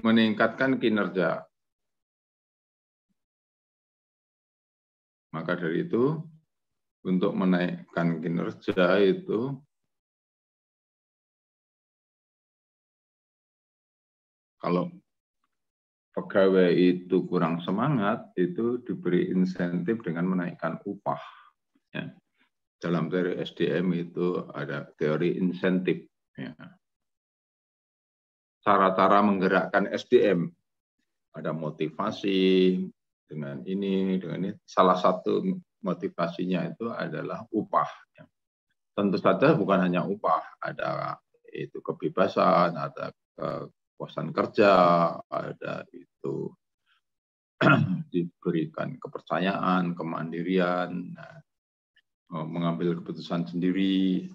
meningkatkan kinerja. Maka dari itu, untuk menaikkan kinerja itu kalau pegawai itu kurang semangat, itu diberi insentif dengan menaikkan upah. Ya. Dalam teori SDM itu ada teori insentif. Ya. Cara-cara menggerakkan SDM. Ada motivasi dengan ini. Salah satu motivasinya itu adalah upah. Ya. Tentu saja bukan hanya upah, ada itu kebebasan, ada kepuasan kerja, ada itu diberikan kepercayaan, kemandirian, mengambil keputusan sendiri,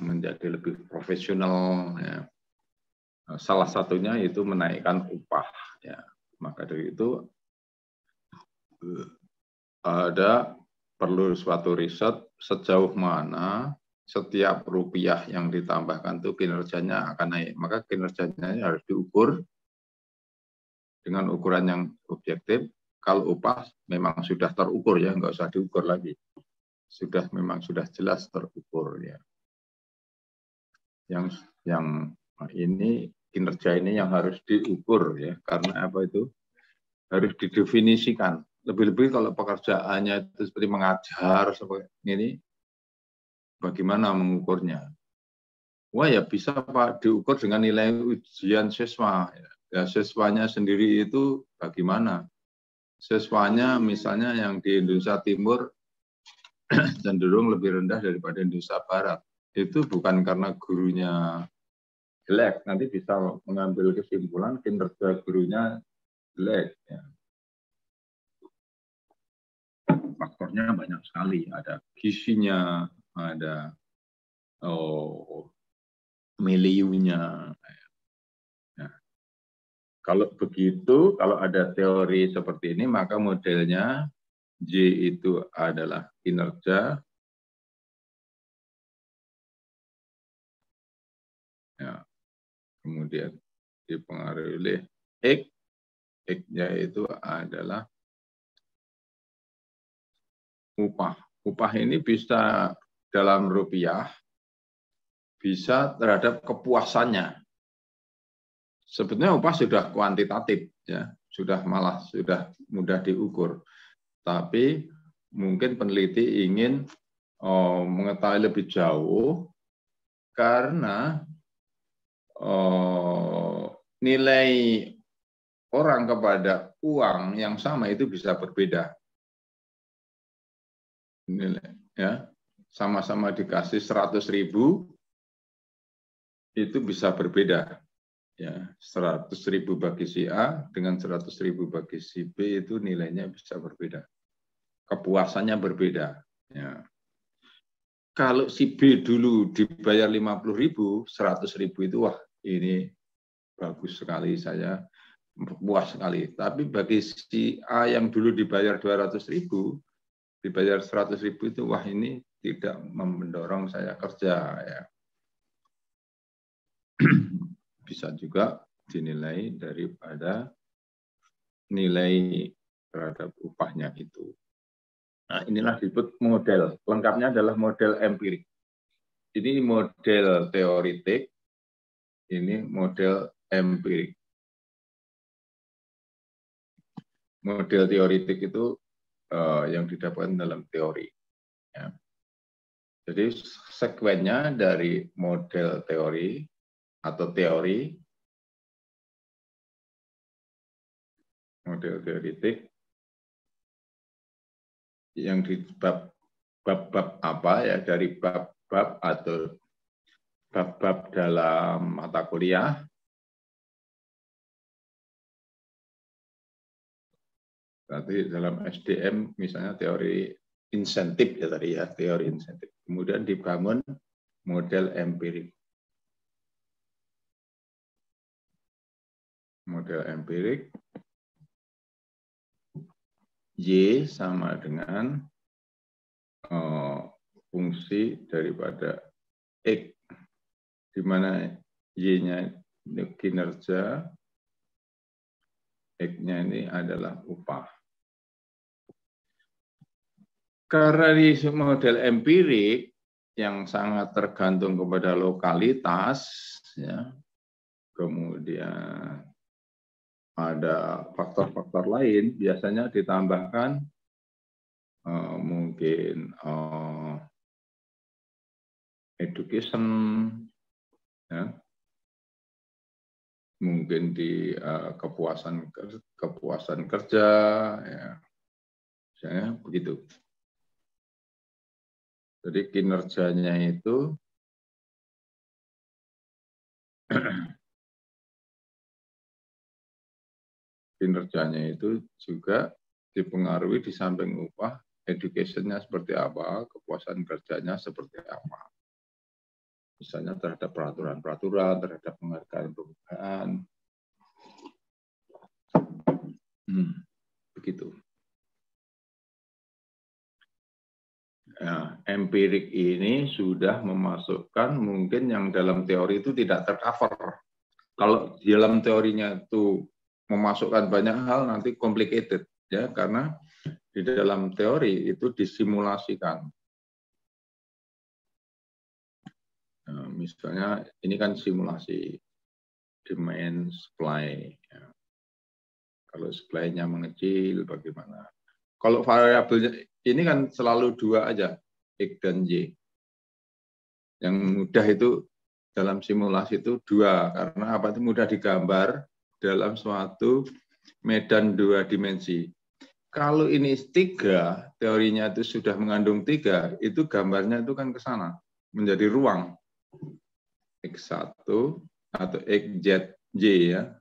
menjadi lebih profesional. Ya. Salah satunya itu menaikkan upah. Ya. Maka dari itu ada perlu suatu riset sejauh mana setiap rupiah yang ditambahkan itu kinerjanya akan naik. Maka kinerjanya harus diukur dengan ukuran yang objektif. Kalau upah memang sudah terukur ya, nggak usah diukur lagi. Memang sudah jelas terukur ya. Yang ini kinerja ini yang harus diukur ya, karena apa itu harus didefinisikan. Lebih-lebih kalau pekerjaannya itu seperti mengajar seperti ini, bagaimana mengukurnya? Wah ya bisa Pak diukur dengan nilai ujian siswa. Ya, siswanya sendiri itu bagaimana? Siswanya misalnya yang di Indonesia Timur cenderung lebih rendah daripada Indonesia Barat. Itu bukan karena gurunya jelek, nanti bisa mengambil kesimpulan kinerja gurunya jelek. Ya. Faktornya banyak sekali, ada gizinya, ada miliunya. Nah, kalau begitu, kalau ada teori seperti ini, maka modelnya J itu adalah kinerja, kemudian dipengaruhi oleh X. X-nya itu adalah upah. Upah ini bisa dalam rupiah, bisa terhadap kepuasannya. Sebetulnya upah sudah kuantitatif, ya, sudah mudah diukur. Tapi mungkin peneliti ingin mengetahui lebih jauh karena nilai orang kepada uang yang sama itu bisa berbeda. Nilai, ya, sama-sama dikasih 100.000 itu bisa berbeda. Ya, 100.000 bagi si A dengan 100.000 bagi si B itu nilainya bisa berbeda. Kepuasannya berbeda. Ya. Kalau si B dulu dibayar 50.000, 100.000 itu wah ini bagus sekali, saya puas sekali. Tapi bagi si A yang dulu dibayar 200.000, dibayar 100.000 itu wah ini tidak mendorong saya kerja, ya. Bisa juga dinilai daripada nilai terhadap upahnya itu. Nah, inilah disebut model. Lengkapnya adalah model empirik. Ini model teoritik, ini model empirik. Model teoritik itu yang didapatkan dalam teori. Ya. Jadi sekuennya dari model teori atau teori, model teoritik, yang di bab-bab apa ya, dari bab-bab atau bab-bab dalam mata kuliah, berarti dalam SDM misalnya teori insentif ya tadi ya, teori insentif. Kemudian dibangun model empirik. Model empirik Y sama dengan fungsi daripada X, di mana Y-nya kinerja, X-nya ini adalah upah. Karena di model empirik yang sangat tergantung kepada lokalitas, ya, kemudian ada faktor-faktor lain, biasanya ditambahkan mungkin education, ya, mungkin di kepuasan kerja, ya, misalnya begitu. Jadi kinerjanya itu juga dipengaruhi di samping upah, education-nya seperti apa, kepuasan kerjanya seperti apa. Misalnya terhadap peraturan-peraturan, terhadap penghargaan. Begitu. Nah, empirik ini sudah memasukkan mungkin yang dalam teori itu tidak tercover. Kalau di dalam teorinya itu memasukkan banyak hal nanti complicated, ya, karena di dalam teori itu disimulasikan. Nah, misalnya ini kan simulasi demand supply. Ya. Kalau supply-nya mengecil bagaimana? Kalau variabelnya ini kan selalu dua aja, X dan Y. Yang mudah itu dalam simulasi itu dua, karena apa itu mudah digambar dalam suatu medan dua dimensi. Kalau ini tiga, teorinya itu sudah mengandung tiga, itu gambarnya itu kan ke sana, menjadi ruang. X1 atau XZY, ya.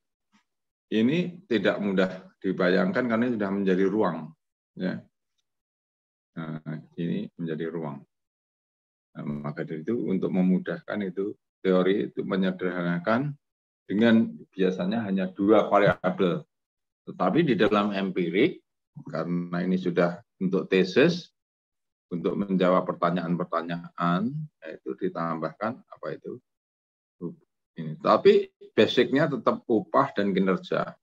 Ini tidak mudah dibayangkan karena sudah menjadi ruang. Ya. Nah, ini menjadi ruang. Nah, maka dari itu untuk memudahkan itu teori itu menyederhanakan dengan biasanya hanya dua variabel. Tetapi di dalam empirik, karena ini sudah untuk tesis, untuk menjawab pertanyaan-pertanyaan, yaitu ditambahkan apa itu Ini. Tapi basicnya tetap upah dan kinerja.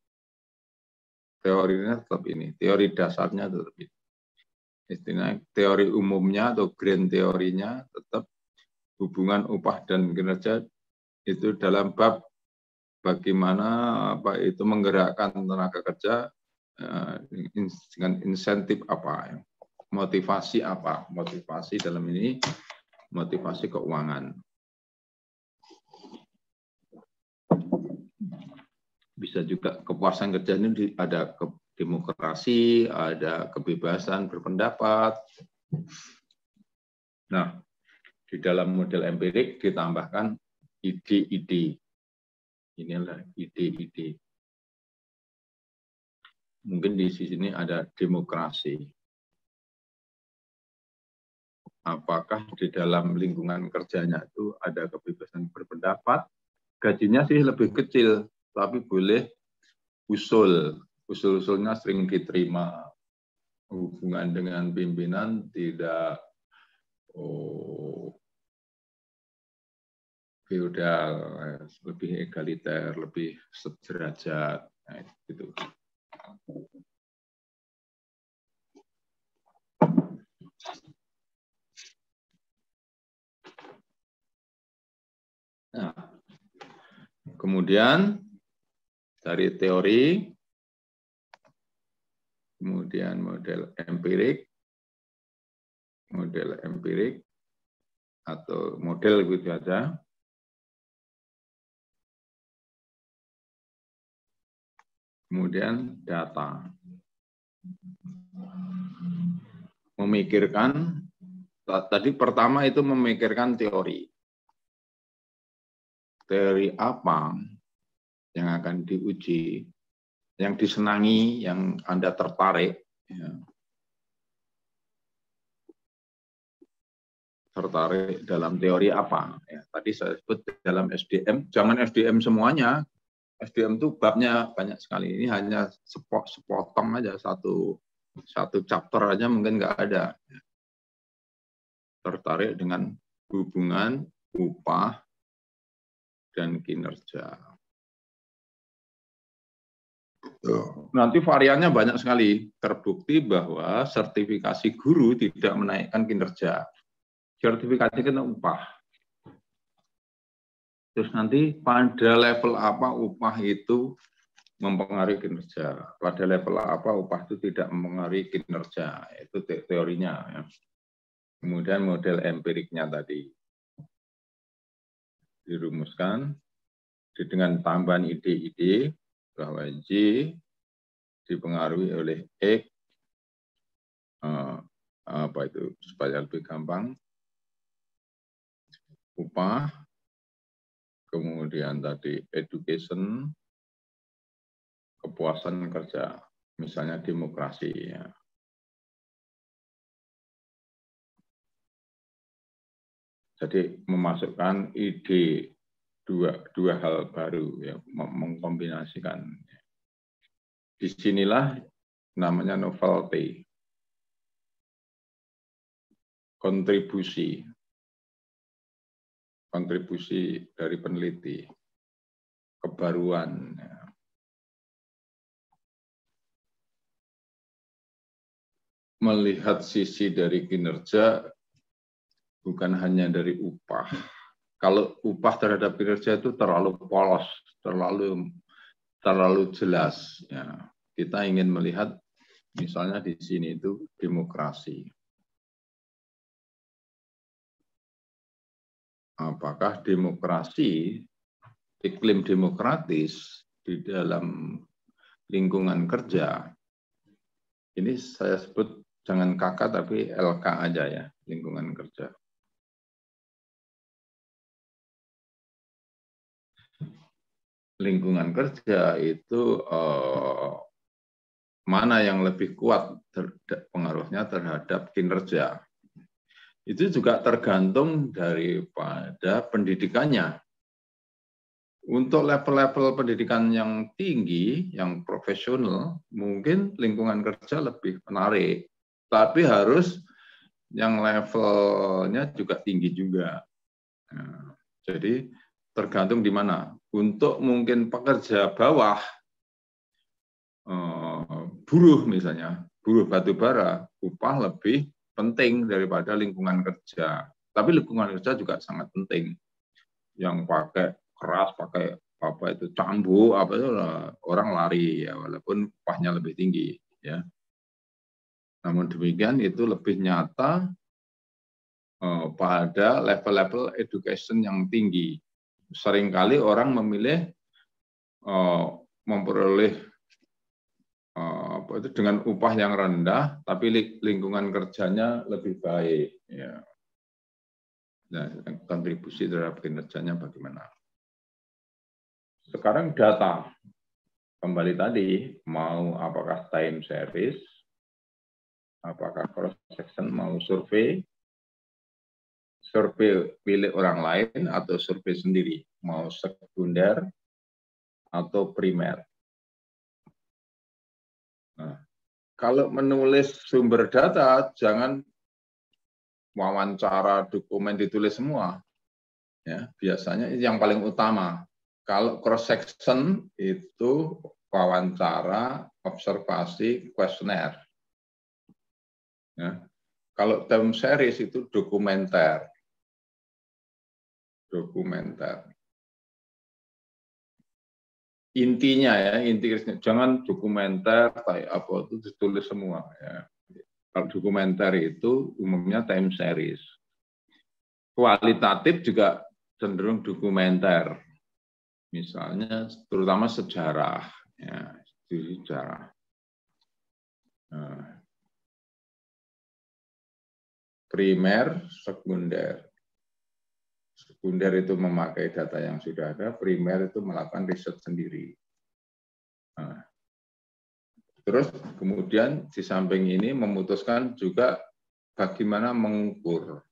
Teorinya tetap ini, teori dasarnya tetap ini. Istilahnya teori umumnya atau grand teorinya tetap hubungan upah dan kinerja itu dalam bab bagaimana itu menggerakkan tenaga kerja dengan insentif apa, motivasi apa, motivasi dalam ini motivasi keuangan. Bisa juga kepuasan kerja ini ada demokrasi, ada kebebasan berpendapat. Nah, di dalam model empirik ditambahkan ide-ide. Inilah ide-ide. Mungkin di sini ada demokrasi. Apakah di dalam lingkungan kerjanya itu ada kebebasan berpendapat? Gajinya sih lebih kecil, tapi boleh usul. Usul-usulnya sering diterima. Hubungan dengan pimpinan tidak feodal, lebih egaliter, lebih sederajat, gitu. Nah, kemudian dari teori, kemudian model empirik atau model gitu saja. Kemudian data. Memikirkan, tadi pertama itu memikirkan teori. Teori apa yang akan diuji, yang disenangi, yang Anda tertarik. Ya. Tertarik dalam teori apa? Ya, tadi saya sebut dalam SDM, jangan SDM semuanya. SDM itu babnya banyak sekali. Ini hanya sepotong aja, satu chapter aja mungkin nggak ada. Tertarik dengan hubungan upah dan kinerja. Nanti variannya banyak sekali. Terbukti bahwa sertifikasi guru tidak menaikkan kinerja. Sertifikasi kena upah. Terus nanti pada level apa upah itu mempengaruhi kinerja. Pada level apa upah itu tidak mempengaruhi kinerja. Itu teorinya. Ya. Kemudian model empiriknya tadi dirumuskan dengan tambahan ide-ide bahwa J dipengaruhi oleh X, apa itu supaya lebih gampang, upah, kemudian tadi education, kepuasan kerja, misalnya demokrasi. Ya. Jadi memasukkan ide dua hal baru, ya, mengkombinasikan. Disinilah namanya novelty, kontribusi dari peneliti, kebaruan. Ya. Melihat sisi dari kinerja bukan hanya dari upah. Kalau upah terhadap kinerja itu terlalu polos, terlalu jelas. Ya. Kita ingin melihat misalnya di sini itu demokrasi. Apakah demokrasi, iklim demokratis di dalam lingkungan kerja, ini saya sebut jangan KK tapi LK aja ya, lingkungan kerja. Lingkungan kerja itu mana yang lebih kuat pengaruhnya terhadap kinerja. Itu juga tergantung daripada pendidikannya. Untuk level-level pendidikan yang tinggi, yang profesional, mungkin lingkungan kerja lebih menarik. Tapi harus yang levelnya juga tinggi juga. Nah, jadi tergantung di mana. Untuk mungkin pekerja bawah, buruh misalnya, buruh batu bara, upah lebih penting daripada lingkungan kerja. Tapi lingkungan kerja juga sangat penting. Yang pakai keras, pakai apa itu cambuk, apa itu orang lari ya, walaupun upahnya lebih tinggi ya. Namun demikian itu lebih nyata pada level-level education yang tinggi. Seringkali orang memilih memperoleh apa itu dengan upah yang rendah, tapi lingkungan kerjanya lebih baik. Ya. Nah, kontribusi terhadap kinerjanya bagaimana? Sekarang data. Kembali tadi, mau apakah time series, apakah cross section, mau survei pilih orang lain atau survei sendiri, mau sekunder atau primer. Nah, kalau menulis sumber data, jangan wawancara dokumen ditulis semua. Ya, biasanya yang paling utama. Kalau cross section itu wawancara, observasi, kuesioner. Ya. Kalau time series itu dokumenter. Intinya ya, intinya jangan dokumenter kayak apa itu ditulis semua ya. Kalau dokumenter itu umumnya time series. Kualitatif juga cenderung dokumenter. Misalnya terutama sejarah ya, sejarah. Nah, primer, sekunder. Sekunder itu memakai data yang sudah ada, primer itu melakukan riset sendiri. Nah, terus kemudian di samping ini memutuskan juga bagaimana mengukur.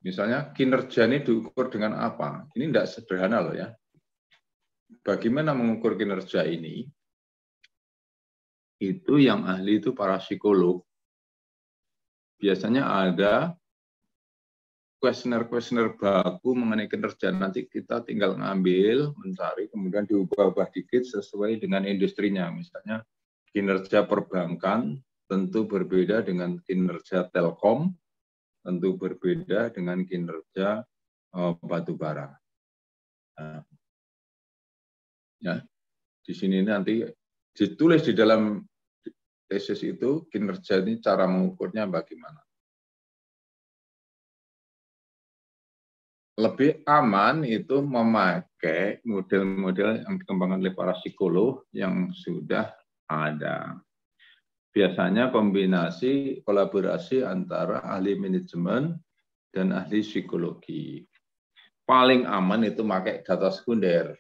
Misalnya kinerja ini diukur dengan apa? Ini tidak sederhana loh ya. Bagaimana mengukur kinerja ini? Itu yang ahli itu para psikolog. Biasanya ada kuesioner baku mengenai kinerja. Nanti kita tinggal ngambil, mencari, kemudian diubah-ubah dikit sesuai dengan industrinya. Misalnya kinerja perbankan tentu berbeda dengan kinerja telkom, tentu berbeda dengan kinerja batu bara. Nah, ya, di sini nanti ditulis di dalam tesis itu kinerja ini cara mengukurnya bagaimana. Lebih aman itu memakai model-model yang dikembangkan oleh para psikolog yang sudah ada. Biasanya kombinasi kolaborasi antara ahli manajemen dan ahli psikologi. Paling aman itu pakai data sekunder.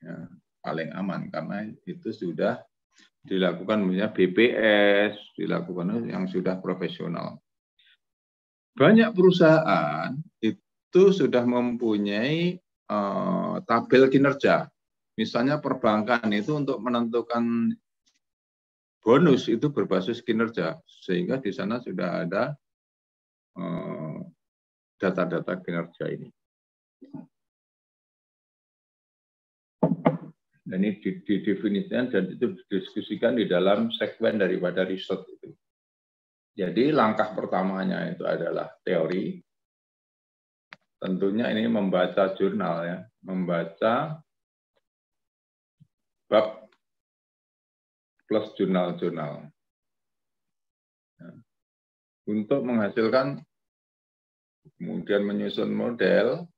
Ya, paling aman karena itu sudah dilakukan BPS, dilakukan yang sudah profesional. Banyak perusahaan itu sudah mempunyai tabel kinerja. Misalnya perbankan itu untuk menentukan bonus itu berbasis kinerja, sehingga di sana sudah ada data-data kinerja ini. Dan ini didefinisikan dan itu didiskusikan di dalam segmen daripada riset itu. Jadi langkah pertamanya itu adalah teori. Tentunya ini membaca jurnal ya, membaca bab plus jurnal-jurnal. Untuk menghasilkan, kemudian menyusun model,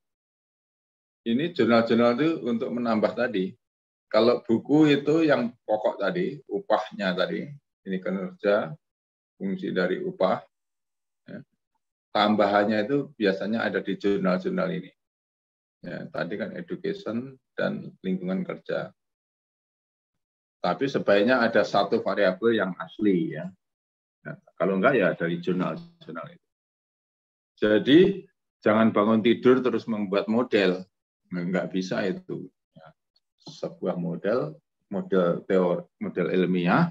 ini jurnal-jurnal itu untuk menambah tadi. Kalau buku itu yang pokok tadi, upahnya tadi, ini kinerja, fungsi dari upah, ya. Tambahannya itu biasanya ada di jurnal-jurnal ini. Ya, tadi kan education dan lingkungan kerja. Tapi sebaiknya ada satu variabel yang asli ya. Nah, kalau enggak ya dari jurnal-jurnal itu. Jadi jangan bangun tidur terus membuat model, enggak bisa itu. Ya, sebuah model teori, model ilmiah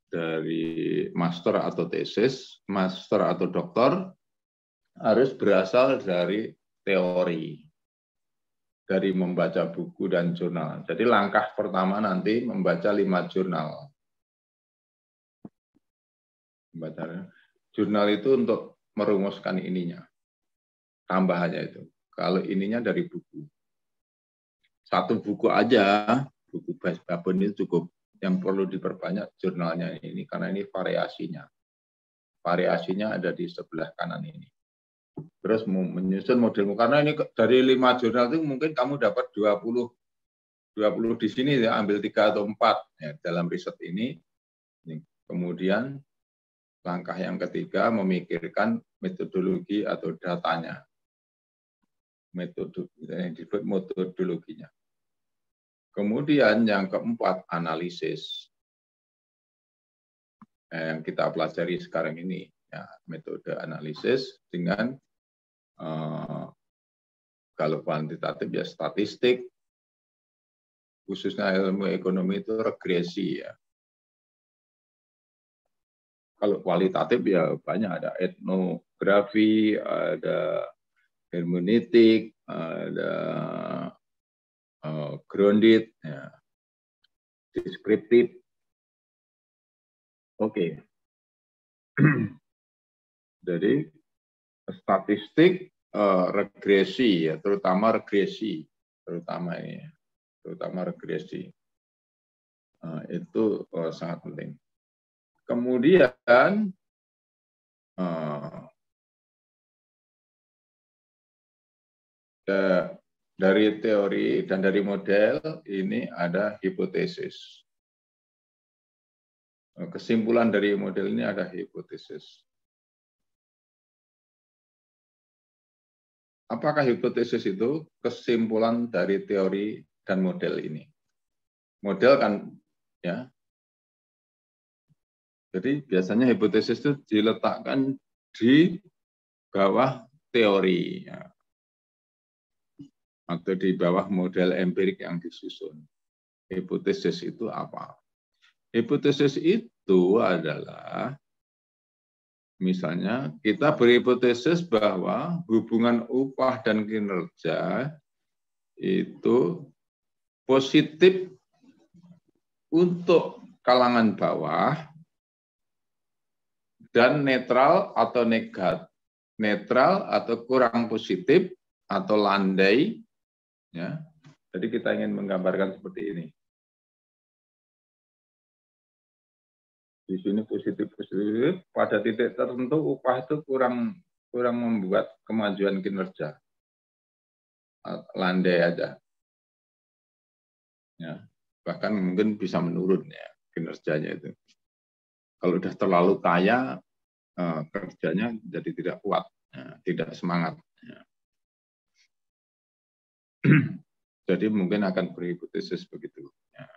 dari master atau tesis, master atau doktor, harus berasal dari teori, dari membaca buku dan jurnal. Jadi langkah pertama nanti membaca 5 jurnal. Membaca jurnal itu untuk merumuskan ininya. Tambahannya itu. Kalau ininya dari buku. Satu buku aja, buku Babon itu cukup. Yang perlu diperbanyak jurnalnya ini, karena ini variasinya. Variasinya ada di sebelah kanan ini. Terus menyusun modelmu, karena ini dari 5 jurnal itu mungkin kamu dapat 20 di sini, ya, ambil 3 atau 4 ya, dalam riset ini. Kemudian langkah yang ketiga memikirkan metodologi atau datanya. Metodologinya. Kemudian yang keempat, analisis. Yang kita pelajari sekarang ini, ya, metode analisis dengan kalau kuantitatif ya statistik, khususnya ilmu ekonomi itu regresi ya. Kalau kualitatif ya banyak, ada etnografi, ada hermeneutik, ada grounded, ya, deskriptif. Oke. Jadi statistik, regresi ya, terutama regresi, terutama regresi itu sangat penting. Kemudian dari teori dan dari model ini ada hipotesis. Kesimpulan dari model ini ada hipotesis. Apakah hipotesis itu? Kesimpulan dari teori dan model ini. Model kan, ya. Jadi biasanya hipotesis itu diletakkan di bawah teori, ya, atau di bawah model empirik yang disusun. Hipotesis itu apa? Hipotesis itu adalah, misalnya kita berhipotesis bahwa hubungan upah dan kinerja itu positif untuk kalangan bawah dan netral atau negatif, netral atau kurang positif atau landai, ya. Jadi kita ingin menggambarkan seperti ini. Di sini positif, pada titik tertentu upah itu kurang membuat kemajuan kinerja, landai aja, ya, bahkan mungkin bisa menurun ya kinerjanya itu. Kalau udah terlalu kaya, kerjanya jadi tidak kuat, ya, tidak semangat. Ya. Jadi mungkin akan berhipotesis begitu. Ya.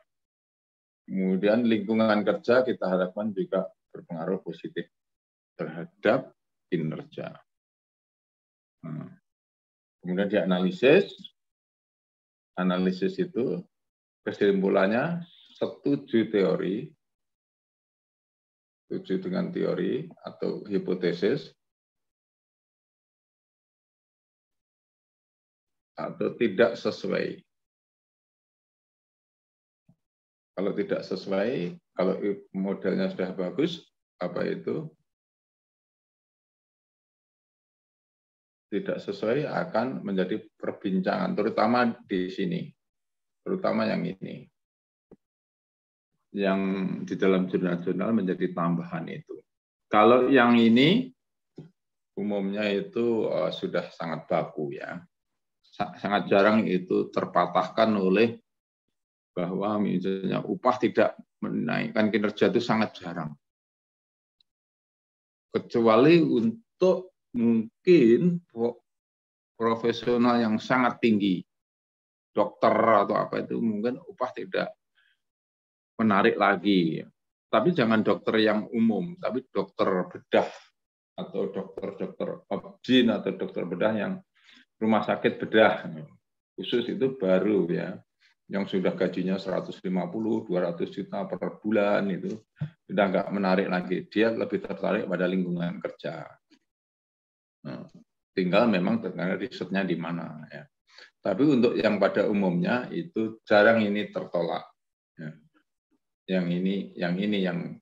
Kemudian lingkungan kerja kita harapkan juga berpengaruh positif terhadap kinerja. Kemudian dianalisis. Analisis itu kesimpulannya setuju teori, setuju dengan teori atau hipotesis, atau tidak sesuai. Kalau tidak sesuai, kalau modelnya sudah bagus, apa itu? Tidak sesuai akan menjadi perbincangan, terutama di sini, terutama yang ini. Yang di dalam jurnal-jurnal menjadi tambahan itu. Kalau yang ini, umumnya itu sudah sangat baku ya. Sangat jarang itu terpatahkan oleh bahwa misalnya upah tidak menaikkan kinerja, itu sangat jarang. Kecuali untuk mungkin profesional yang sangat tinggi, dokter atau apa itu mungkin upah tidak menarik lagi. Tapi jangan dokter yang umum, tapi dokter bedah atau dokter objin atau dokter bedah yang rumah sakit bedah khusus itu baru ya. Yang sudah gajinya 150, 200 juta per bulan itu sudah nggak menarik lagi. Dia lebih tertarik pada lingkungan kerja. Nah, Tinggal memang terkait risetnya di mana ya. Tapi untuk yang pada umumnya itu jarang ini tertolak. Ya. Yang ini yang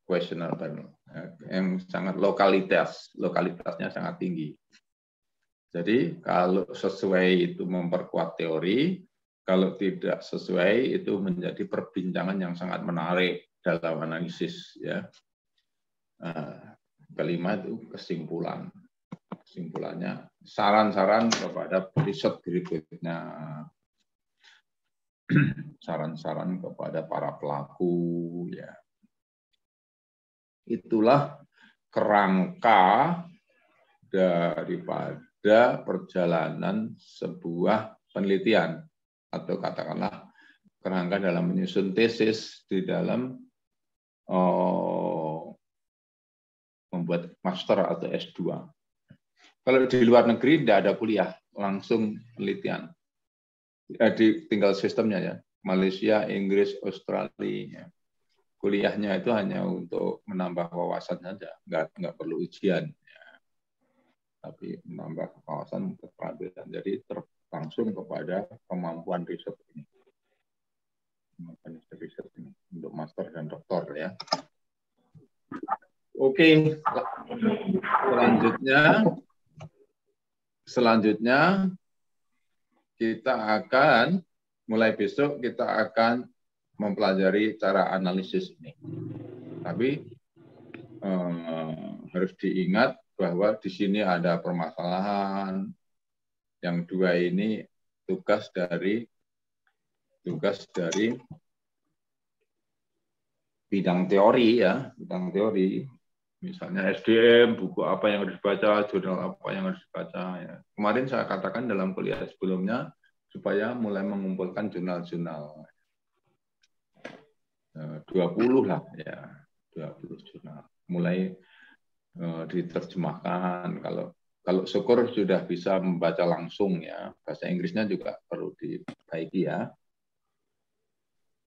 questionable, ya. Yang sangat lokalitasnya sangat tinggi. Jadi kalau sesuai itu memperkuat teori, kalau tidak sesuai itu menjadi perbincangan yang sangat menarik dalam analisis ya. Kelima itu kesimpulannya saran-saran kepada riset berikutnya, saran-saran kepada para pelaku ya. Itulah kerangka daripada perjalanan sebuah penelitian, atau katakanlah kerangka dalam menyusun tesis di dalam membuat master atau S2. Kalau di luar negeri tidak ada kuliah, langsung penelitian. Tinggal sistemnya ya, Malaysia, Inggris, Australia. Kuliahnya itu hanya untuk menambah wawasan saja, nggak perlu ujian. Ya. Tapi menambah wawasan keterampilan. Jadi langsung kepada kemampuan riset ini. Kemampuan riset ini untuk master dan doktor ya. Oke, selanjutnya kita akan mulai besok kita akan mempelajari cara analisis ini. Tapi harus diingat bahwa di sini ada permasalahan. Yang dua ini tugas dari bidang teori ya, bidang teori. Misalnya SDM, buku apa yang harus dibaca, jurnal apa yang harus dibaca. Ya. Kemarin saya katakan dalam kuliah sebelumnya, supaya mulai mengumpulkan jurnal-jurnal. 20 lah, ya 20 jurnal. Mulai diterjemahkan. Kalau syukur sudah bisa membaca langsung ya. Bahasa Inggrisnya juga perlu diperbaiki ya.